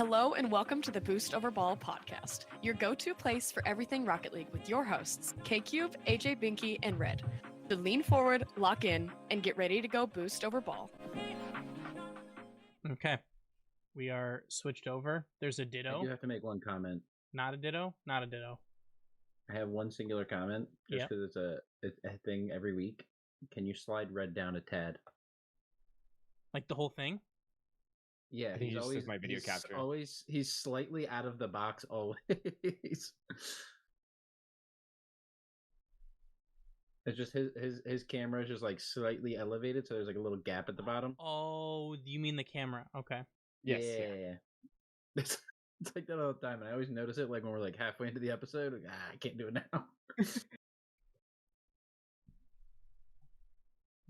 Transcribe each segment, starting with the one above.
Hello and welcome to the Boost Over Ball podcast, your go-to place for everything Rocket League with your hosts, K-Cube, AJ Binky, and Red. So lean forward, lock in, and get ready to go Boost Over Ball. Okay. We are switched over. There's a ditto. I do have to make one comment. Not a ditto? Not a ditto. I have one singular comment, just because it's a thing every week. Can you slide Red down a tad? Like the whole thing? Yeah, I think he's he just always took my video capture. He's slightly out of the box always. It's just his camera is just like slightly elevated, so there's like a little gap at the bottom. Oh, you mean the camera? Okay. Yes. Yeah. It's like that all the time, and I always notice it like when we're like halfway into the episode. Like, I can't do it now. Is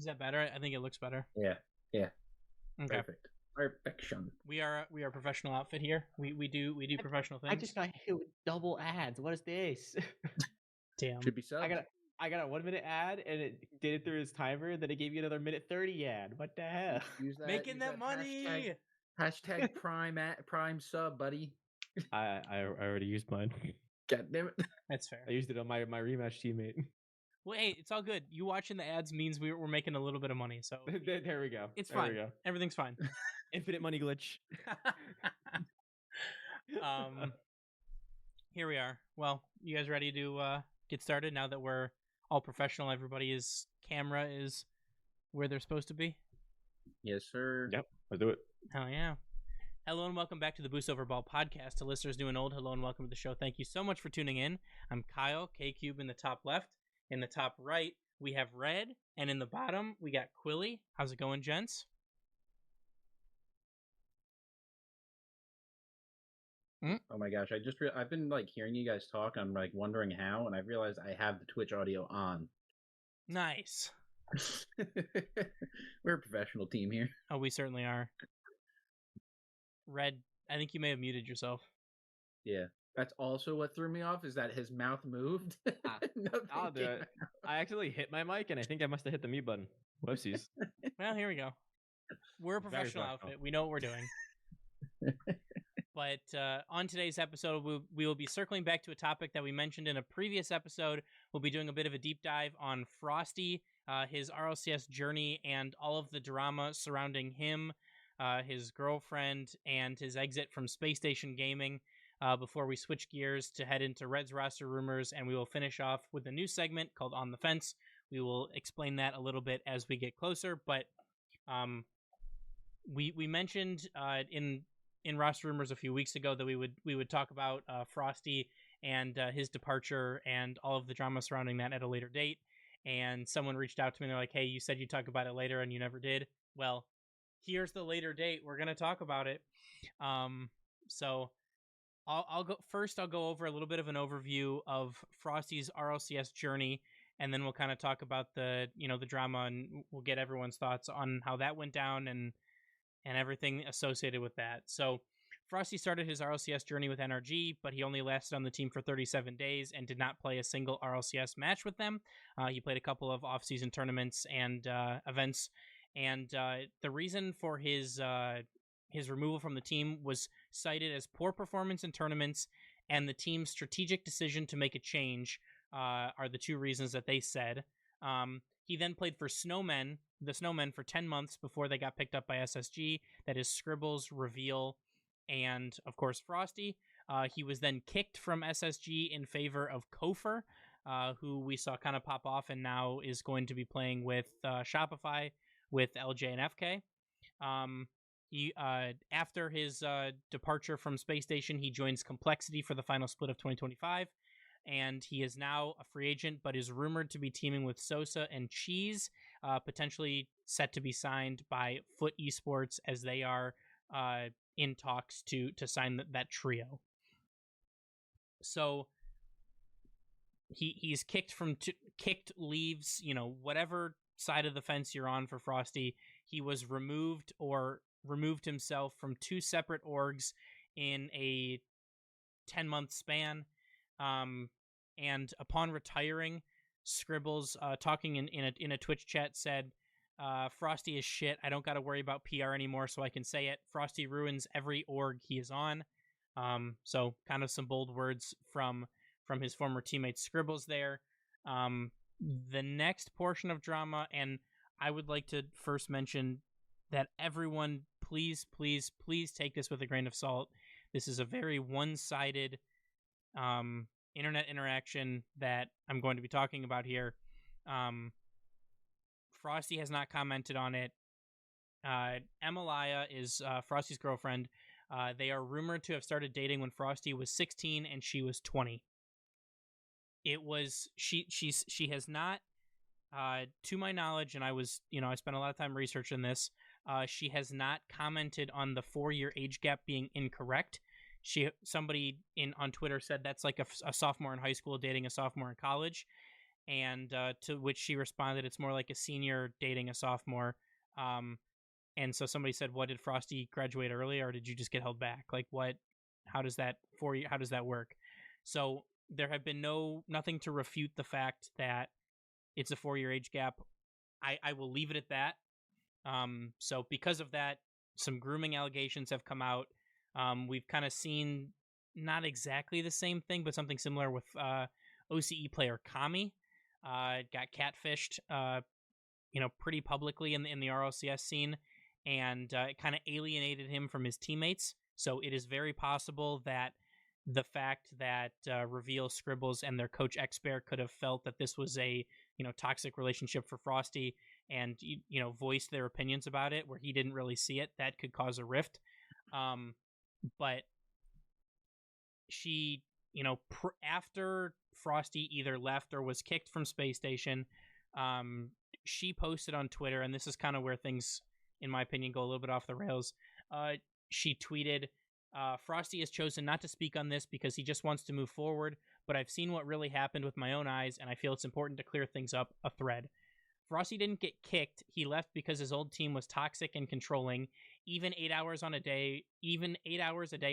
that better? I think it looks better. Yeah. Okay. Perfection. We are professional outfit here. We do professional things. I just got hit with double ads. What is this? Damn. Should be subbed. I got a 1 minute ad and it did it through its timer. Then it gave you another minute 30 ad. What the hell? Making that money. Hashtag prime sub, buddy. I already used mine. God damn it. That's fair. I used it on my rematch teammate. Well, hey, it's all good. You watching the ads means we're making a little bit of money, so There we go. it's There fine. we go. Everything's fine. Infinite money glitch. Here we are. Well, you guys ready to get started now that we're all professional? Everybody's camera is where they're supposed to be. Yes, sir. Yep, let's do it. Hell yeah. Hello and welcome back to the Boost Over Ball podcast. To listeners new and old, hello and welcome to the show. Thank you so much for tuning in. I'm Kyle, K-Cube in the top left. In the top right, we have Red. And in the bottom, we got Quilly. How's it going, gents? Oh my gosh, I've been like hearing you guys talk. I'm like wondering how, and I realized I have the Twitch audio on. Nice. We're a professional team here. Oh, we certainly are. Red, I think you may have muted yourself. Yeah. That's also what threw me off, is that his mouth moved. I'll do it. I actually hit my mic and I think I must have hit the mute button. Whoopsies. Well, here we go. We're a professional outfit. We know what we're doing. But on today's episode, we will be circling back to a topic that we mentioned in a previous episode. We'll be doing a bit of a deep dive on Frosty, his RLCS journey, and all of the drama surrounding him, his girlfriend, and his exit from Space Station Gaming, before we switch gears to head into Red's roster rumors, and we will finish off with a new segment called On the Fence. We will explain that a little bit as we get closer, but we mentioned in roster rumors a few weeks ago that we would talk about Frosty and his departure and all of the drama surrounding that at a later date. And someone reached out to me and they're like, "Hey, you said you'd talk about it later and you never did." Well, here's the later date. We're gonna talk about it. So I'll go first. I'll go over a little bit of an overview of Frosty's RLCS journey, and then we'll kind of talk about the drama, and we'll get everyone's thoughts on how that went down and everything associated with that. So Frosty started his RLCS journey with NRG, but he only lasted on the team for 37 days and did not play a single RLCS match with them. He played a couple of off-season tournaments and events, and the reason for his removal from the team was cited as poor performance in tournaments and the team's strategic decision to make a change are the two reasons that they said. He then played for the Snowmen for 10 months before they got picked up by SSG. That is Scribbles, Reveal, and, of course, Frosty. He was then kicked from SSG in favor of Kofer, who we saw kind of pop off and now is going to be playing with Shopify with LJ and FK. After his departure from Space Station, he joins Complexity for the final split of 2025. And he is now a free agent, but is rumored to be teaming with Sosa and Cheese, potentially set to be signed by Foot Esports as they are in talks to sign that trio. So he's leaves, whatever side of the fence you're on for Frosty. He was removed himself from two separate orgs in a 10-month span. And upon retiring, Scribbles, talking in a Twitch chat, said Frosty is shit. I don't got to worry about PR anymore, so I can say it. Frosty ruins every org he is on. So kind of some bold words from his former teammate Scribbles there. The next portion of drama, and I would like to first mention that everyone, please, please, please take this with a grain of salt. This is a very one-sided internet interaction that I'm going to be talking about here. Frosty has not commented on it. Emalaya is Frosty's girlfriend. They are rumored to have started dating when Frosty was 16 and she was 20. It was she has not, to my knowledge, and I spent a lot of time researching this. She has not commented on the 4-year age gap being incorrect. Somebody on Twitter said that's like a sophomore in high school dating a sophomore in college, and to which she responded, it's more like a senior dating a sophomore. And so somebody said, "What, did Frosty graduate early, or did you just get held back? Like, what? How does that work?" So there have been nothing to refute the fact that it's a 4-year age gap. I will leave it at that. So because of that, some grooming allegations have come out. We've kind of seen not exactly the same thing, but something similar with OCE player Kami. Got catfished, pretty publicly in the RLCS scene, and it kind of alienated him from his teammates. So it is very possible that the fact that Reveal, Scribbles, and their coach Expert could have felt that this was a toxic relationship for Frosty, and voiced their opinions about it where he didn't really see it, that could cause a rift. But she, after Frosty either left or was kicked from Space Station, she posted on Twitter, and this is kind of where things, in my opinion, go a little bit off the rails. She tweeted, Frosty has chosen not to speak on this because he just wants to move forward, but I've seen what really happened with my own eyes, and I feel it's important to clear things up. A thread. Frosty didn't get kicked. He left because his old team was toxic and controlling. Even 8 hours a day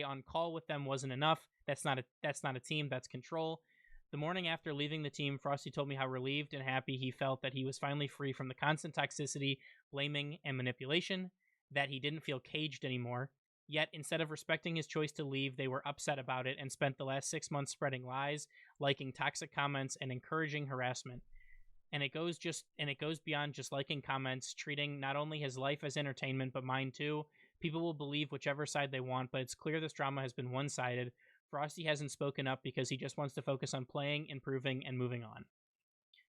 on call with them wasn't enough. That's not a team. That's control. The morning after leaving the team, Frosty told me how relieved and happy he felt that he was finally free from the constant toxicity, blaming, and manipulation, that he didn't feel caged anymore. Yet, instead of respecting his choice to leave, they were upset about it and spent the last 6 months spreading lies, liking toxic comments, and encouraging harassment. And it goes beyond just liking comments, treating not only his life as entertainment, but mine too. People will believe whichever side they want, but it's clear this drama has been one-sided. Frosty hasn't spoken up because he just wants to focus on playing, improving, and moving on.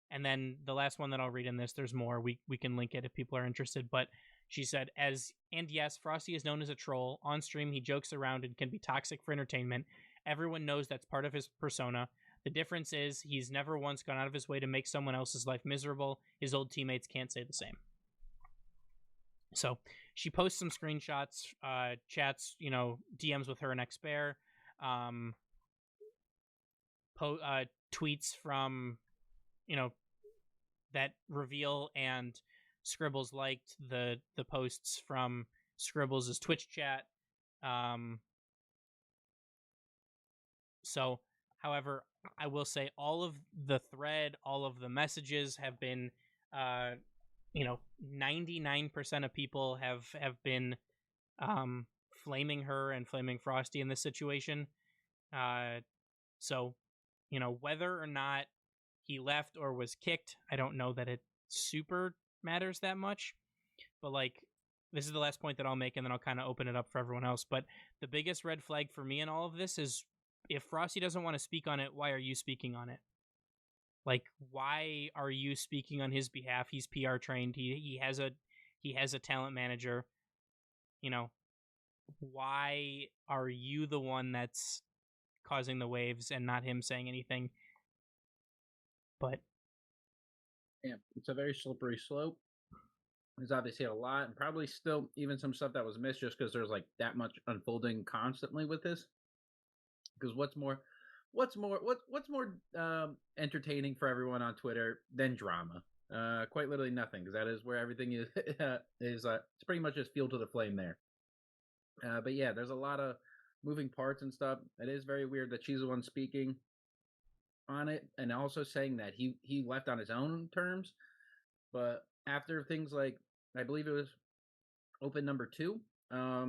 And then the last one that I'll read in this, there's more. We can link it if people are interested. But she said, yes, Frosty is known as a troll. On stream, he jokes around and can be toxic for entertainment. Everyone knows that's part of his persona. The difference is he's never once gone out of his way to make someone else's life miserable. His old teammates can't say the same. So she posts some screenshots, chats, DMs with her and Expert, tweets from, that Reveal and Scribbles liked the posts from Scribbles' Twitch chat. So, however, I will say all of the thread, all of the messages have been, 99% of people have been flaming her and flaming Frosty in this situation. So, whether or not he left or was kicked, I don't know that it super matters that much. But, this is the last point that I'll make, and then I'll kind of open it up for everyone else. But the biggest red flag for me in all of this is, if Frosty doesn't want to speak on it, why are you speaking on it? Why are you speaking on his behalf? He's PR trained. He has a talent manager. Why are you the one that's causing the waves and not him saying anything? But yeah, it's a very slippery slope. There's obviously a lot, and probably still even some stuff that was missed just because there's that much unfolding constantly with this. Because what's more entertaining for everyone on Twitter than drama? Quite literally nothing, because that is where everything is. It's pretty much just fuel to the flame there. But yeah, there's a lot of moving parts and stuff. It is very weird that she's the one speaking on it, and also saying that he left on his own terms. But after things like, I believe it was Open number 2,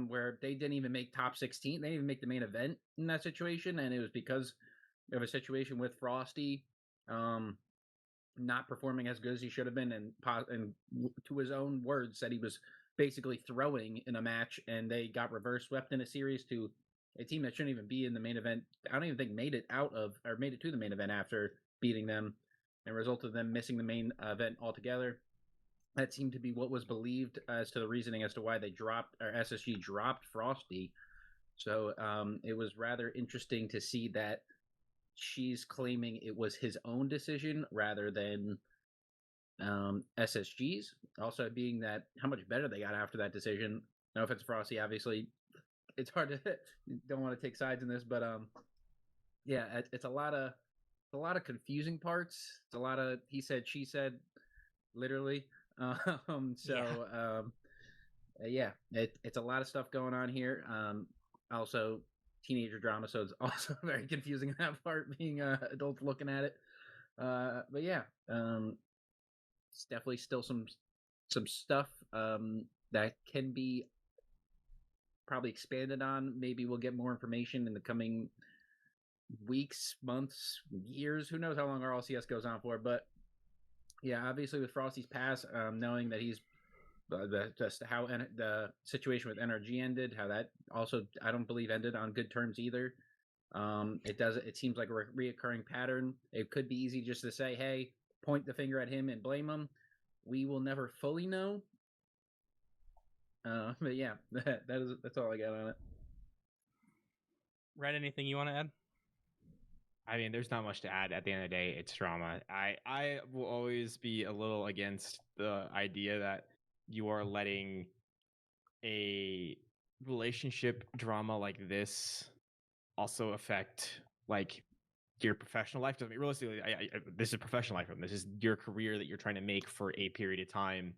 where they didn't even make top 16, they didn't even make the main event in that situation, and it was because of a situation with Frosty not performing as good as he should have been, and to his own words said he was basically throwing in a match, and they got reverse swept in a series to a team that shouldn't even be in the main event. I don't even think made it to the main event after beating them, and resulted in them missing the main event altogether. That seemed to be what was believed as to the reasoning as to why they dropped, or SSG dropped Frosty. So it was rather interesting to see that she's claiming it was his own decision rather than SSG's. Also, being that how much better they got after that decision. No offense to Frosty, obviously, it's hard to don't want to take sides in this, but yeah, it's a lot of confusing parts. It's a lot of he said, she said, literally. Yeah, it's a lot of stuff going on here. Also teenager drama, so it's also very confusing in that part, being adults looking at it. But yeah, it's definitely still some stuff that can be probably expanded on. Maybe we'll get more information in the coming weeks, months, years. Who knows how long our LCS goes on for? But yeah, obviously with Frosty's pass, knowing that he's just how the situation with NRG ended, how that also I don't believe ended on good terms either. It seems like a reoccurring pattern. It could be easy just to say, hey, point the finger at him and blame him. We will never fully know. But yeah, that's all I got on it. Red, anything you want to add? I mean, there's not much to add. At the end of the day, it's drama. I will always be a little against the idea that you are letting a relationship drama like this also affect like your professional life. I mean, realistically, this is professional life. This is your career that you're trying to make for a period of time.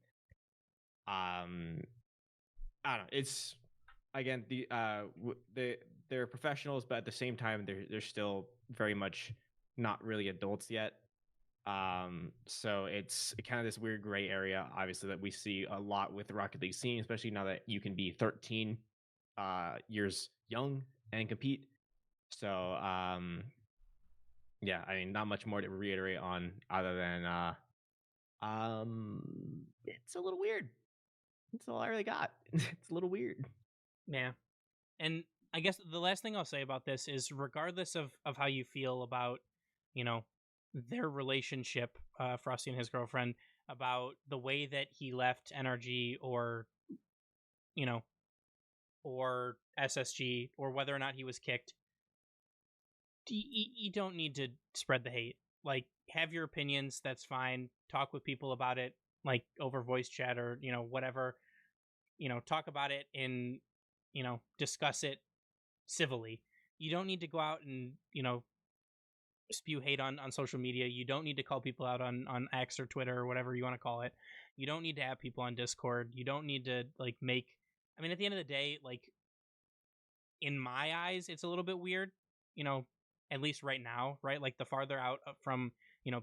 I don't know. It's again they're professionals, but at the same time they're still very much not really adults yet. So it's kind of this weird gray area, obviously, that we see a lot with the Rocket League scene, especially now that you can be 13 years young and compete. So yeah, I mean, not much more to reiterate on other than it's a little weird. That's all I really got. It's a little weird. Yeah. And I guess the last thing I'll say about this is, regardless of how you feel about, their relationship, Frosty and his girlfriend, about the way that he left NRG or SSG, or whether or not he was kicked, you don't need to spread the hate. Like, have your opinions, that's fine. Talk with people about it, like over voice chat or, whatever. Talk about it and, discuss it civilly. You don't need to go out and, spew hate on social media. You don't need to call people out on X or Twitter or whatever you want to call it. You don't need to have people on Discord. You don't need to I mean, at the end of the day, like, in my eyes, it's a little bit weird, at least right now, right? Like, the farther out from,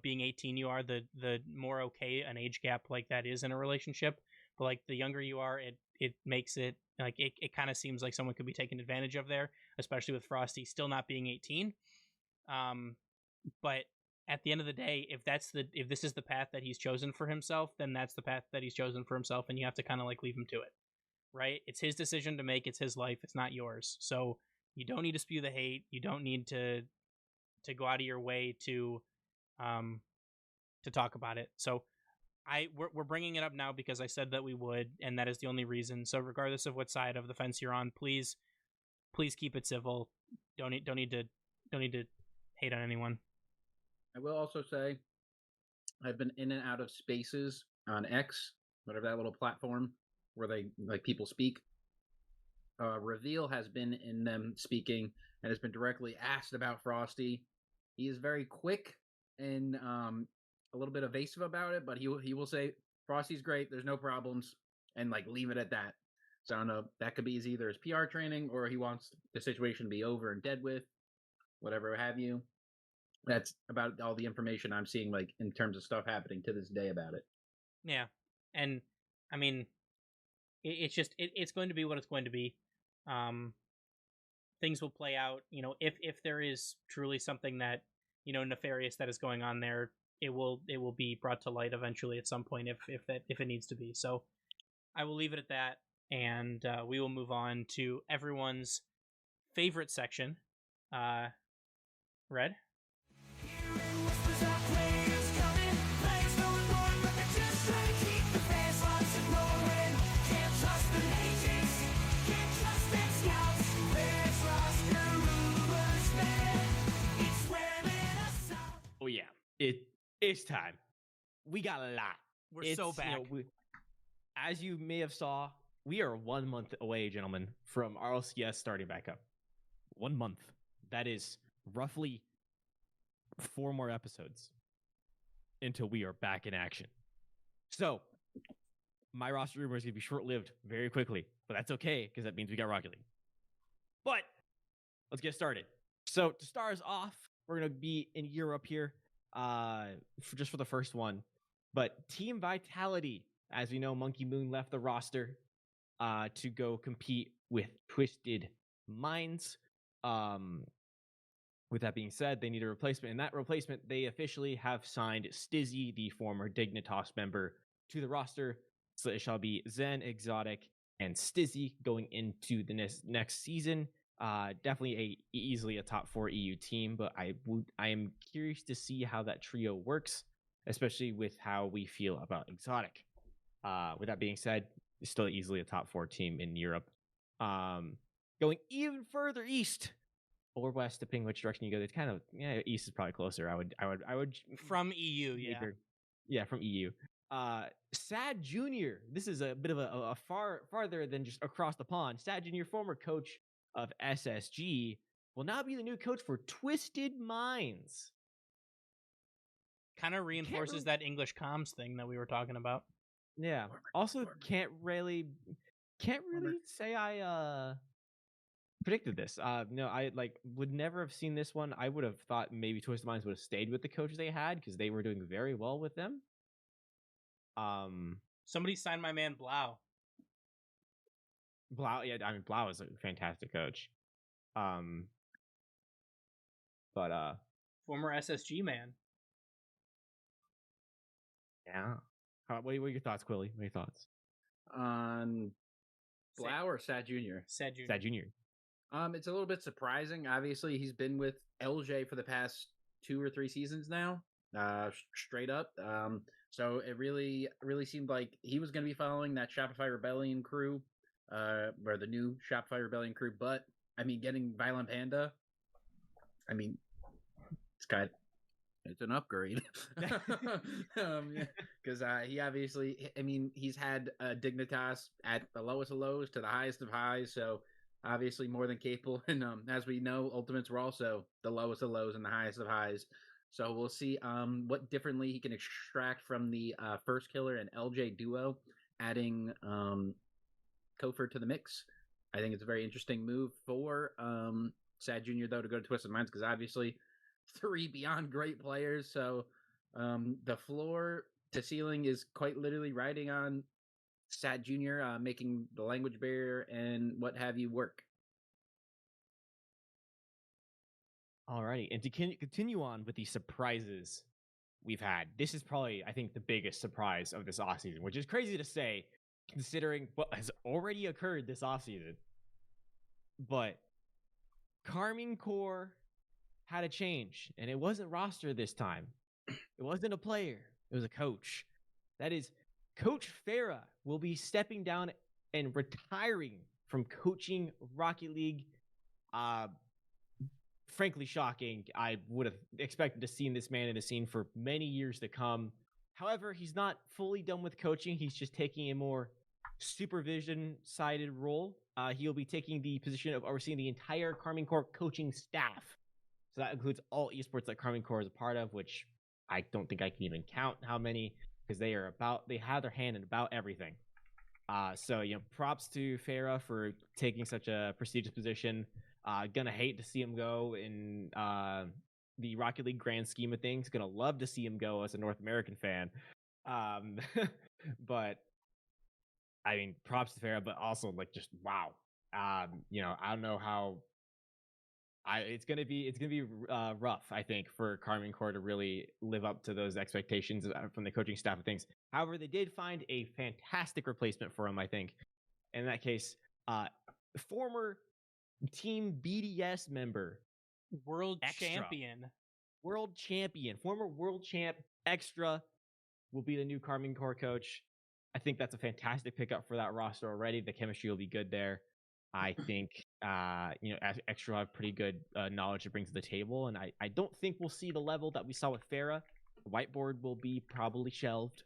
being 18 you are, the more okay an age gap like that is in a relationship. But like, the younger you are, it makes it like it kind of seems like someone could be taken advantage of there, especially with Frosty still not being 18. But at the end of the day, if this is the path that he's chosen for himself, then that's the path that he's chosen for himself, and you have to kind of like leave him to it, right? It's his decision to make. It's his life. It's not yours. So you don't need to spew the hate. You don't need to go out of your way to talk about it. So we're bringing it up now because I said that we would, and that is the only reason. So regardless of what side of the fence you're on, please keep it civil. Don't need to hate on anyone. I will also say I've been in and out of spaces on X, whatever that little platform where they like people speak. Reveal has been in them speaking and has been directly asked about Frosty. He is very quick and a little bit evasive about it, but he will say Frosty's great, there's no problems, and like leave it at that. So I don't know, that could be either his PR training or he wants the situation to be over and dead with, whatever have you. That's about all the information I'm seeing, like in terms of stuff happening to this day about it. Yeah, and I mean, it's going to be what it's going to be. Um, things will play out. If there is truly something that nefarious that is going on there, it will be brought to light eventually at some point if it needs to be. So I will leave it at that, and we will move on to everyone's favorite section. Red. Oh yeah, it's time. We got a lot. We're so back. As you may have saw, we are 1 month away, gentlemen, from RLCS starting back up. 1 month. That is roughly 4 more episodes until we are back in action. So, my roster rumor is going to be short-lived very quickly, but that's okay because that means we got Rocket League. But let's get started. So, to start us off, we're going to be in Europe here just for the first one. But Team Vitality, as we know, Monkey Moon left the roster to go compete with Twisted Minds. With that being said, they need a replacement. And that replacement, they officially have signed Stizzy, the former Dignitas member, to the roster. So it shall be Zen, Exotic, and Stizzy going into the next season. Definitely easily a top 4 EU team, but I am curious to see how that trio works, especially with how we feel about Exotic. With that being said, it's still easily a top 4 team in Europe. Going even further east or west, depending which direction you go, it's kind of east is probably closer. I would from EU, yeah, from EU. Sad Junior. This is a bit of a farther than just across the pond. Sad Junior, former coach of SSG, will now be the new coach for Twisted Minds. Kind of reinforces that English comms thing that we were talking about. Yeah. Also, can't really say I predicted this. No, I would never have seen this one. I would have thought maybe Twisted Minds would have stayed with the coaches they had because they were doing very well with them. Somebody signed my man Blau. Blau, yeah, I mean Blau is a fantastic coach. But former SSG man. Yeah. What are your thoughts, Quilly? What are your thoughts? On Blau or Sad Junior? Sad Junior. Sad Junior. It's a little bit surprising. Obviously, he's been with LJ for the past 2 or 3 seasons now, straight up. So it really seemed like he was going to be following that Shopify Rebellion crew, or the new Shopify Rebellion crew. But I mean, getting Violent Panda, I mean, it's an upgrade. Because he obviously, I mean, he's had Dignitas at the lowest of lows to the highest of highs, so obviously more than capable. And as we know, Ultimates were also the lowest of lows and the highest of highs. So we'll see what differently he can extract from the First Killer and LJ duo, adding Kofor to the mix. I think it's a very interesting move for Sad Junior, though, to go to Twisted Minds, because obviously 3 beyond great players. So the floor to ceiling is quite literally riding on Sad Junior, making the language barrier and what have you work. Alrighty, and to continue on with the surprises we've had, this is probably, I think, the biggest surprise of this offseason, which is crazy to say considering what has already occurred this offseason. But Carmine Core had a change, and it wasn't roster this time. It wasn't a player. It was a coach. That is, Coach Farah will be stepping down and retiring from coaching Rocket League. Frankly shocking. I would have expected to see this man in the scene for many years to come. However, he's not fully done with coaching. He's just taking a more supervision-sided role. He'll be taking the position of overseeing the entire Carmine Core coaching staff. So that includes all esports that Carmine Core is a part of, which I don't think I can even count how many, because they have their hand in about everything. So props to Farah for taking such a prestigious position. Gonna hate to see him go in the Rocket League grand scheme of things. Gonna love to see him go as a North American fan. But I mean, props to Farah, but also like just wow. I don't know how. It's gonna be rough, I think, for Carmen Core to really live up to those expectations from the coaching staff of things. However, they did find a fantastic replacement for him, I think. In that case, former Team BDS member, World Extra. champion. Former world champ Extra will be the new Carmen Core coach. I think that's a fantastic pickup for that roster already. The chemistry will be good there. I think Extra will have pretty good knowledge to bring to the table, and I don't think we'll see the level that we saw with Farah. The whiteboard will be probably shelved,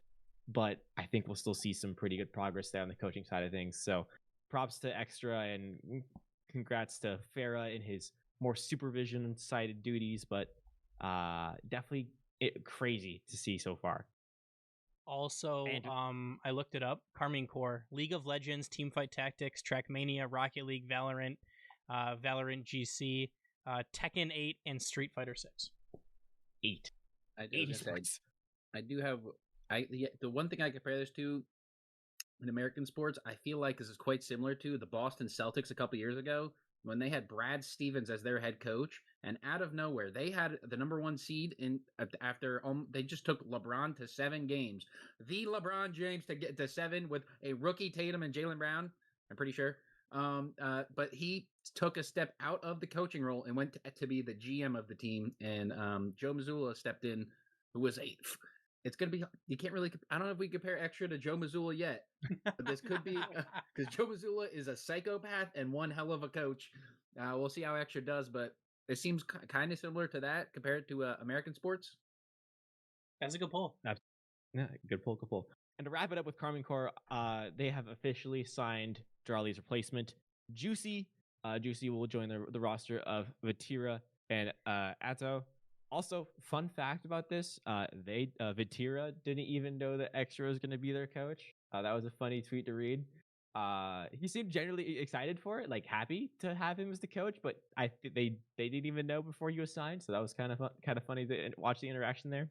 but I think we'll still see some pretty good progress there on the coaching side of things. So props to Extra, and congrats to Farah in his more supervision sided duties, but definitely crazy to see so far. Also, I looked it up. Carmine Core, League of Legends, Teamfight Tactics, Trackmania, Rocket League, Valorant, Valorant GC, Tekken 8, and Street Fighter 6. 8. I do have the one thing I compare this to in American sports, I feel like this is quite similar to the Boston Celtics a couple years ago when they had Brad Stevens as their head coach, and out of nowhere they had the number 1 seed after they just took LeBron to 7 games. The LeBron James to get to 7 with a rookie Tatum and Jaylen Brown, I'm pretty sure. But he took a step out of the coaching role and went to be the GM of the team, and Joe Mazzulla stepped in, who was it's going to be, you can't really, I don't know if we compare Extra to Joe Mazzulla yet, but this could be, because Joe Mazzulla is a psychopath and one hell of a coach. We'll see how Extra does, but it seems kind of similar to that compared to American sports. That's a good pull. Yeah, good pull. And to wrap it up with Carmen Core, they have officially signed Jarley's replacement, Juicy. Juicy will join the roster of Vatira and Atto. Also, fun fact about this, Vatira didn't even know that Extra was going to be their coach. That was a funny tweet to read. He seemed generally excited for it, like happy to have him as the coach, but I think they didn't even know before he was signed, so that was kind of funny to watch the interaction there.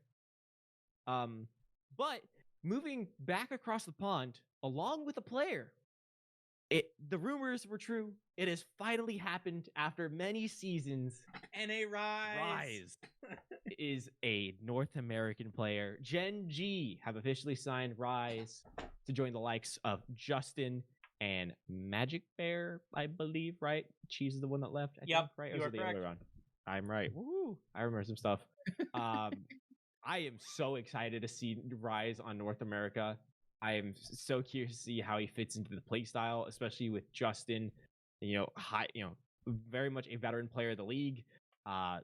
But moving back across the pond, along with a player, the rumors were true. It has finally happened after many seasons. NA Rise is a North American player. Gen G have officially signed Rise to join the likes of Justin and Magic Bear, I believe, right? Cheese is the one that left, I think, right? You are correct. I'm right. Woo! I remember some stuff. I am so excited to see Rise on North America. I am so curious to see how he fits into the play style, especially with Justin, very much a veteran player of the league.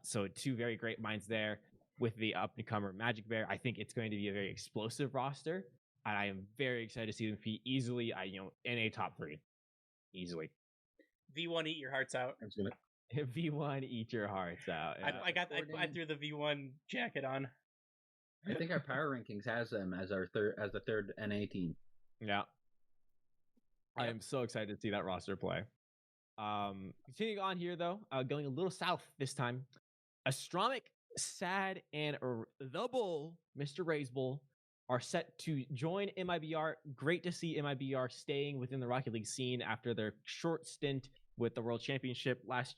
So 2 very great minds there with the up-and-comer Magic Bear. I think it's going to be a very explosive roster, and I am very excited to see them compete easily. In a top 3, easily. V1, eat your hearts out. V1, eat your hearts out. Yeah. I threw the V1 jacket on. I think our power rankings has them as the third NA team. Yeah. I am so excited to see that roster play. Continuing on here, though, going a little south this time. Astronomic, Sad, and the Bull, Mr. Ray's Bull, are set to join MIBR. Great to see MIBR staying within the Rocket League scene after their short stint with the World Championship last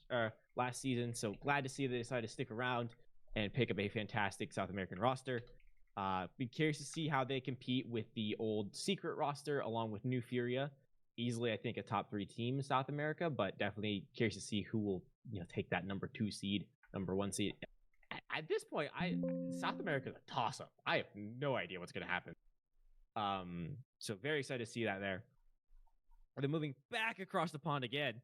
season. So glad to see they decided to stick around and pick up a fantastic South American roster. Be curious to see how they compete with the old Secret roster along with New Furia. Easily, I think, a top 3 team in South America, but definitely curious to see who will take that number 2 seed, number 1 seed. At this point, South America is a toss-up. I have no idea what's going to happen. So very excited to see that there. And then moving back across the pond again,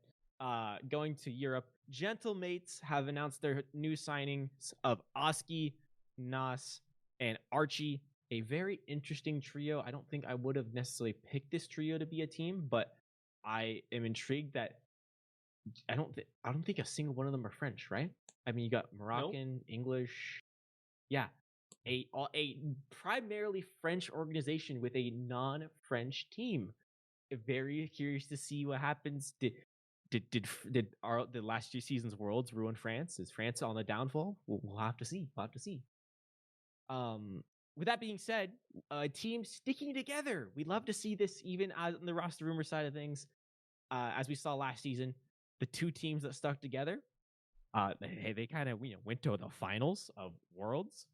going to Europe, Gentlemates have announced their new signings of Oski, Nas, and Archie. A very interesting trio. I don't think I would have necessarily picked this trio to be a team, but I am intrigued that I don't think a single one of them are French, right? I mean, you got Moroccan, nope. English. Yeah. A primarily French organization with a non-French team. Very curious to see what happens. Did the last 2 seasons Worlds ruin France? Is France on the downfall? We'll have to see. with that being said, teams sticking together. We'd love to see this even on the roster rumor side of things. As we saw last season, the two teams that stuck together, they kind of went to the finals of Worlds.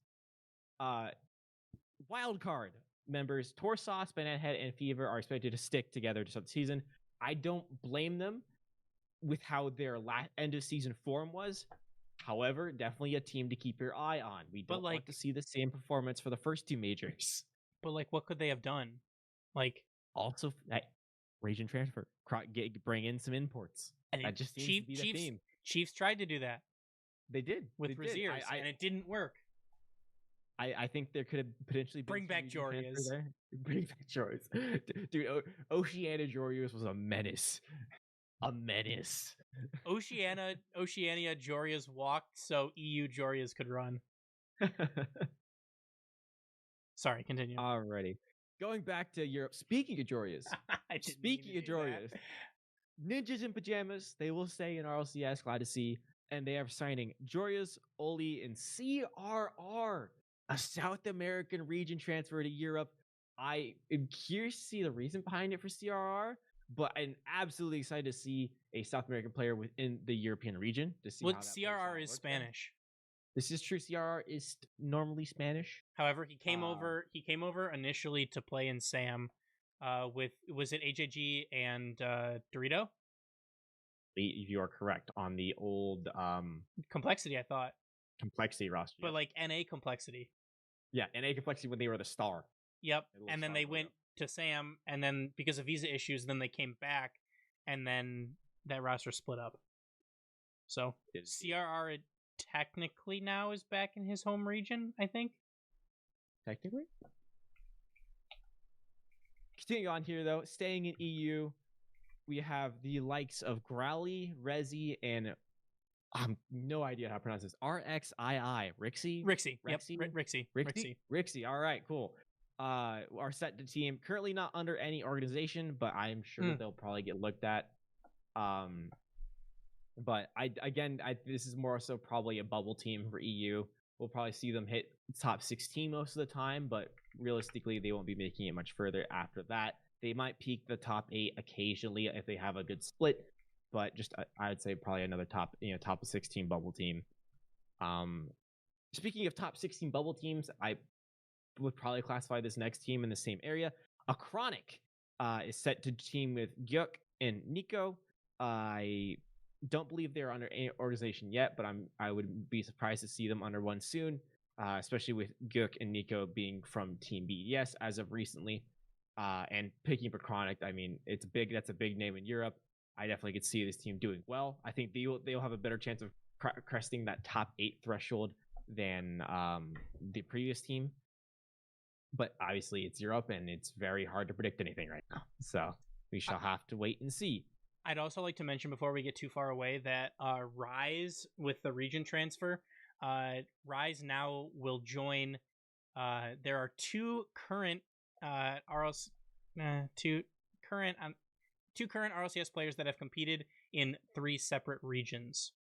Wild card members Torsos, Bananhead, and Fever are expected to stick together to start the season. I don't blame them with how their end of season form was. However, definitely a team to keep your eye on. We don't want to see the same performance for the first two majors. But like, what could they have done? Like, also, region transfer, bring in some imports. That just seems to be the theme. Chiefs tried to do that. They did with Raziers, and it didn't work. I think there could have potentially been bring back Jorias. Bring back Jorias. Dude, Oceania Jorias was a menace. A menace. Oceania Jorias walked so EU Jorias could run. Sorry, continue. Alrighty. Going back to Europe. Speaking of Jorias. Ninjas in pajamas. They will stay in RLCS. Glad to see. And they are signing Jorias, Oli, and CRR. A South American region transfer to Europe. I am curious to see the reason behind it for CRR, but I'm absolutely excited to see a South American player within the European region. To see how that CRR is Spanish. This is true. CRR is normally Spanish. However, he came over. He came over initially to play in SAM. Was it AJG and Dorito? You are correct on the old Complexity. I thought Complexity roster, but like NA Complexity. Yeah, NA Complexity when they were the star. Yep, and then they went to SAM, and then because of visa issues, then they came back, and then that roster split up. So CRR technically now is back in his home region, I think. Technically. Continuing on here, though, staying in EU, we have the likes of Growly, Rezi, and no idea how to pronounce this. RXII. Rixie? Yep. Rixie. All right, cool. Are set to team. Currently not under any organization, but I'm sure they'll probably get looked at. But this is more so probably a bubble team for EU. We'll probably see them hit top 16 most of the time, but realistically, they won't be making it much further after that. They might peak the top 8 occasionally if they have a good split, but just I would say probably another top 16 bubble team. Speaking of top 16 bubble teams, I would probably classify this next team in the same area. Chronic is set to team with Gyuk and Nico. I don't believe they're under any organization yet, but I would be surprised to see them under one soon, especially with Gyuk and Nico being from Team BDS as of recently. And picking for Chronic, I mean, that's a big name in Europe. I definitely could see this team doing well. I think they'll have a better chance of cresting that top 8 threshold than the previous team. But obviously it's Europe and it's very hard to predict anything right now. So we shall have to wait and see. I'd also like to mention before we get too far away that Rise with the region transfer, Rise now will join. There are two current RLCS players that have competed in 3 separate regions.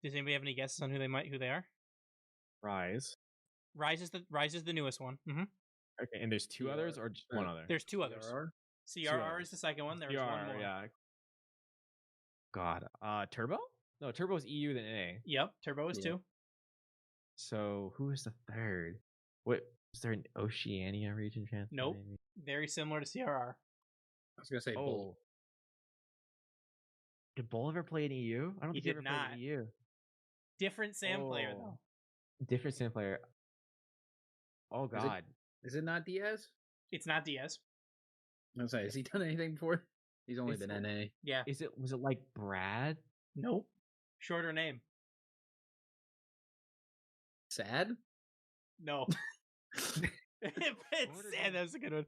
Does anybody have any guesses on who they are? Rise is the newest one. Mm-hmm. Okay, and there's 2 others or just one other? There's 2 others. CRR is the second one. There's one more. Yeah. God. Turbo? No, Turbo is EU than NA. Yep, Turbo is 2. So who is the third? What is there an Oceania region transfer? Nope. Maybe? Very similar to CRR. I was gonna say Bull. Did Bull ever play in EU? I don't think he ever not. played in EU. Different SAM player though. Different SAM player. Oh God. Is it not Diaz? It's not Diaz. I was saying, has he done anything before? He's only been NA. Yeah. Was it like Brad? Nope. Shorter name. Sad? No. It's sad. That was a good one.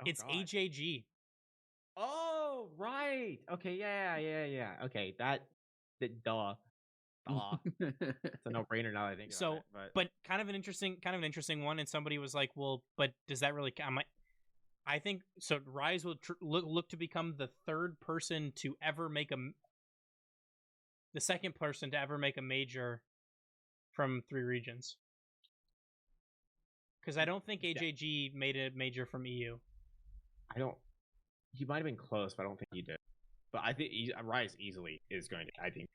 It's AJG. Oh, right. Okay, yeah. Okay, that duh. It's a no-brainer now that I think about it. But kind of an interesting one. And somebody was like, "Well, but does that really count?" I think so. Rise will look to become the third person to ever make the second person to ever make a major from 3 regions. Because I don't think AJG made a major from EU. I don't. He might have been close, but I don't think he did. But I think Rise easily is going to. I think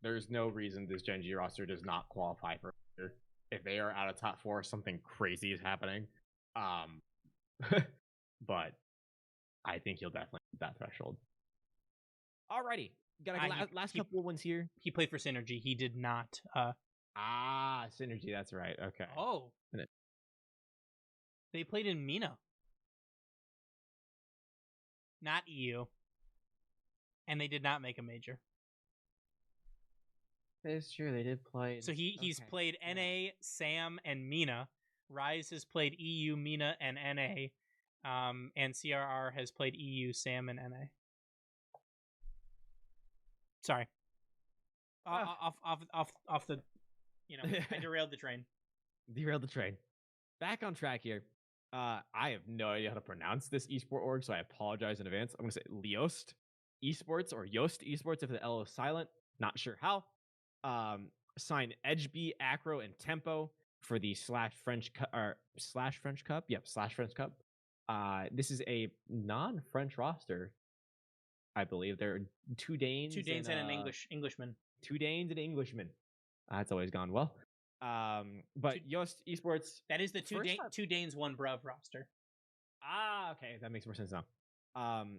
there's no reason this Gen G roster does not qualify for. If they are out of top 4, something crazy is happening. But I think he'll definitely hit that threshold. Alrighty, got a last couple of ones here. He played for Synergy. He did not. Synergy. That's right. Okay. Oh. They played in MENA. Not EU. And they did not make a major. It's true. They did play. So he's played NA, SAM, and MENA. Rise has played EU, MENA, and NA. And CRR has played EU, SAM, and NA. Sorry. Off the, I derailed the train. Derailed the train. Back on track here. I have no idea how to pronounce this esport org, so I apologize in advance. I'm going to say Liost Esports or Yoast Esports if the L is silent. Not sure how. Signed EdgeB, Acro, and Tempo for the /French Cup. Yep, /French Cup. This is a non-French roster, I believe. There are 2 Danes. 2 Danes and an Englishman. 2 Danes and an Englishman. That's always gone well. But Yoast Esports. That is the 2 Danes, 1 Bruv roster. Okay, that makes more sense now.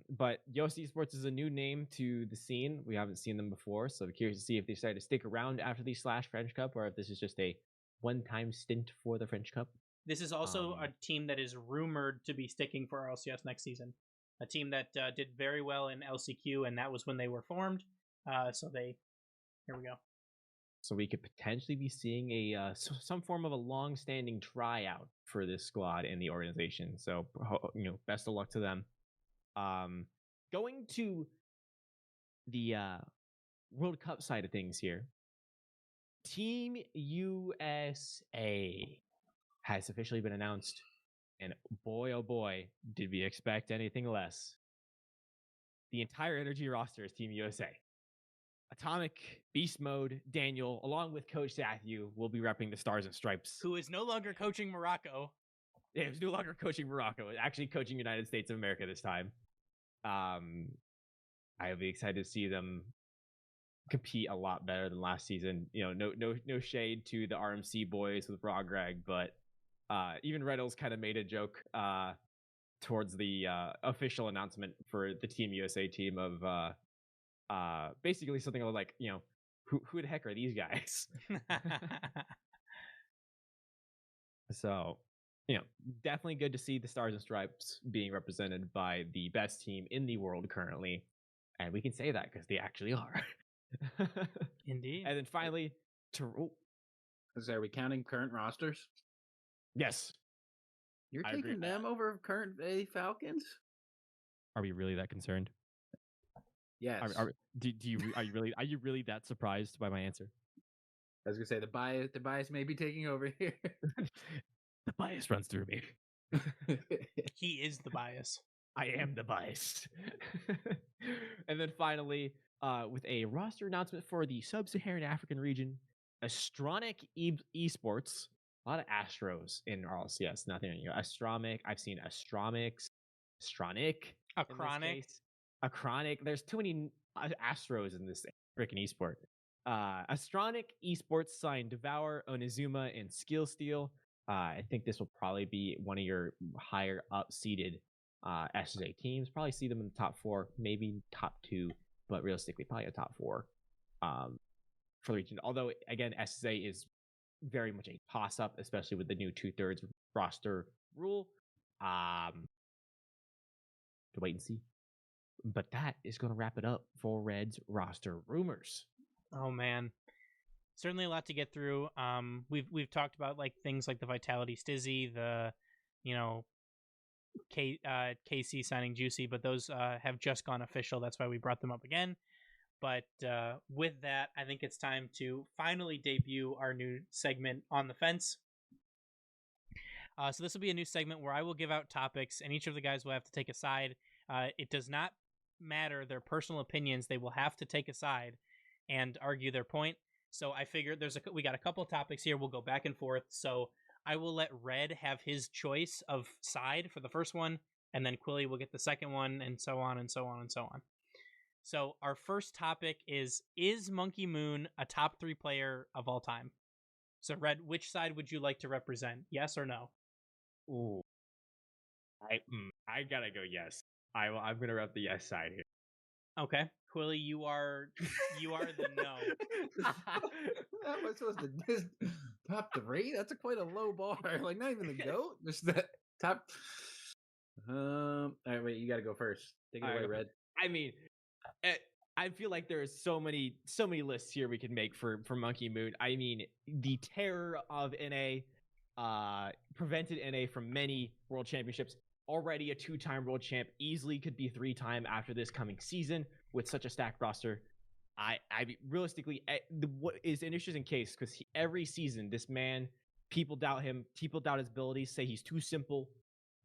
But Yoast Esports is a new name to the scene. We haven't seen them before, so we're curious to see if they decide to stick around after the /French Cup, or if this is just a one-time stint for the French Cup. This is also a team that is rumored to be sticking for LCS next season. A team that did very well in LCQ, and that was when they were formed. Here we go. So we could potentially be seeing some form of a long-standing tryout for this squad in the organization. So, best of luck to them. Going to the World Cup side of things here. Team USA has officially been announced, and boy, oh boy, did we expect anything less. The entire Energy roster is Team USA. Atomic, Beast Mode, Daniel, along with Coach Matthew, will be repping the Stars and Stripes. Who is no longer coaching Morocco. Yeah, he's no longer coaching Morocco. Actually coaching United States of America this time. I'll be excited to see them compete a lot better than last season. No shade to the RMC boys with Greg, but even Reynolds kind of made a joke towards the official announcement for the Team USA team of basically something like, who the heck are these guys? So, definitely good to see the Stars and Stripes being represented by the best team in the world currently. And we can say that because they actually are. Indeed. And then finally, Are we counting current rosters? Yes. You're taking them over current Falcons? Are we really that concerned? Yes. Are you really that surprised by my answer? I was gonna say the bias may be taking over here. The bias runs through me. He is the bias. I am the bias. And then finally, with a roster announcement for the Sub-Saharan African region, Astronic Esports. A lot of Astros in RLCS. Nothing. Astromic. I've seen Astronic. Acronic. There's too many Astros in this freaking esport. Astronic Esports signed Devour, Onizuma, and Skillsteel. I think this will probably be one of your higher up-seeded SSA teams. Probably see them in the top 4, maybe top 2, but realistically, probably a top 4 for the region. Although, again, SSA is very much a toss-up, especially with the new 2/3 roster rule. To wait and see. But that is going to wrap it up for Red's roster rumors. Oh man, certainly a lot to get through. We've talked about things like the Vitality Stizzy, the KC signing Juicy, but those have just gone official. That's why we brought them up again. But with that, I think it's time to finally debut our new segment, On the Fence. So this will be a new segment where I will give out topics, and each of the guys will have to take a side. It does not matter their personal opinions. They will have to take a side and argue their point. So I figured we got a couple topics here. We'll go back and forth. So I will let Red have his choice of side for the first one, and then Quilly will get the second one, and so on and so on and so on. So our first topic is Monkey Moon a top 3 player of all time? So Red, which side would you like to represent? Yes or no? Ooh. I gotta go yes. I'm gonna rep the yes side here. Okay, Quilly, you are the no. How am I supposed to just top 3? That's quite a low bar. Like not even the GOAT. Just the top. All right, wait. You got to go first. Take it away, Red. I mean, I feel like there is so many lists here we can make for Monkey Moon. I mean, the terror of NA prevented NA from many world championships. Already a 2-time world champ, easily could be 3-time after this coming season with such a stacked roster. I realistically, what is an interesting case because every season this man, people doubt him, people doubt his abilities, say he's too simple,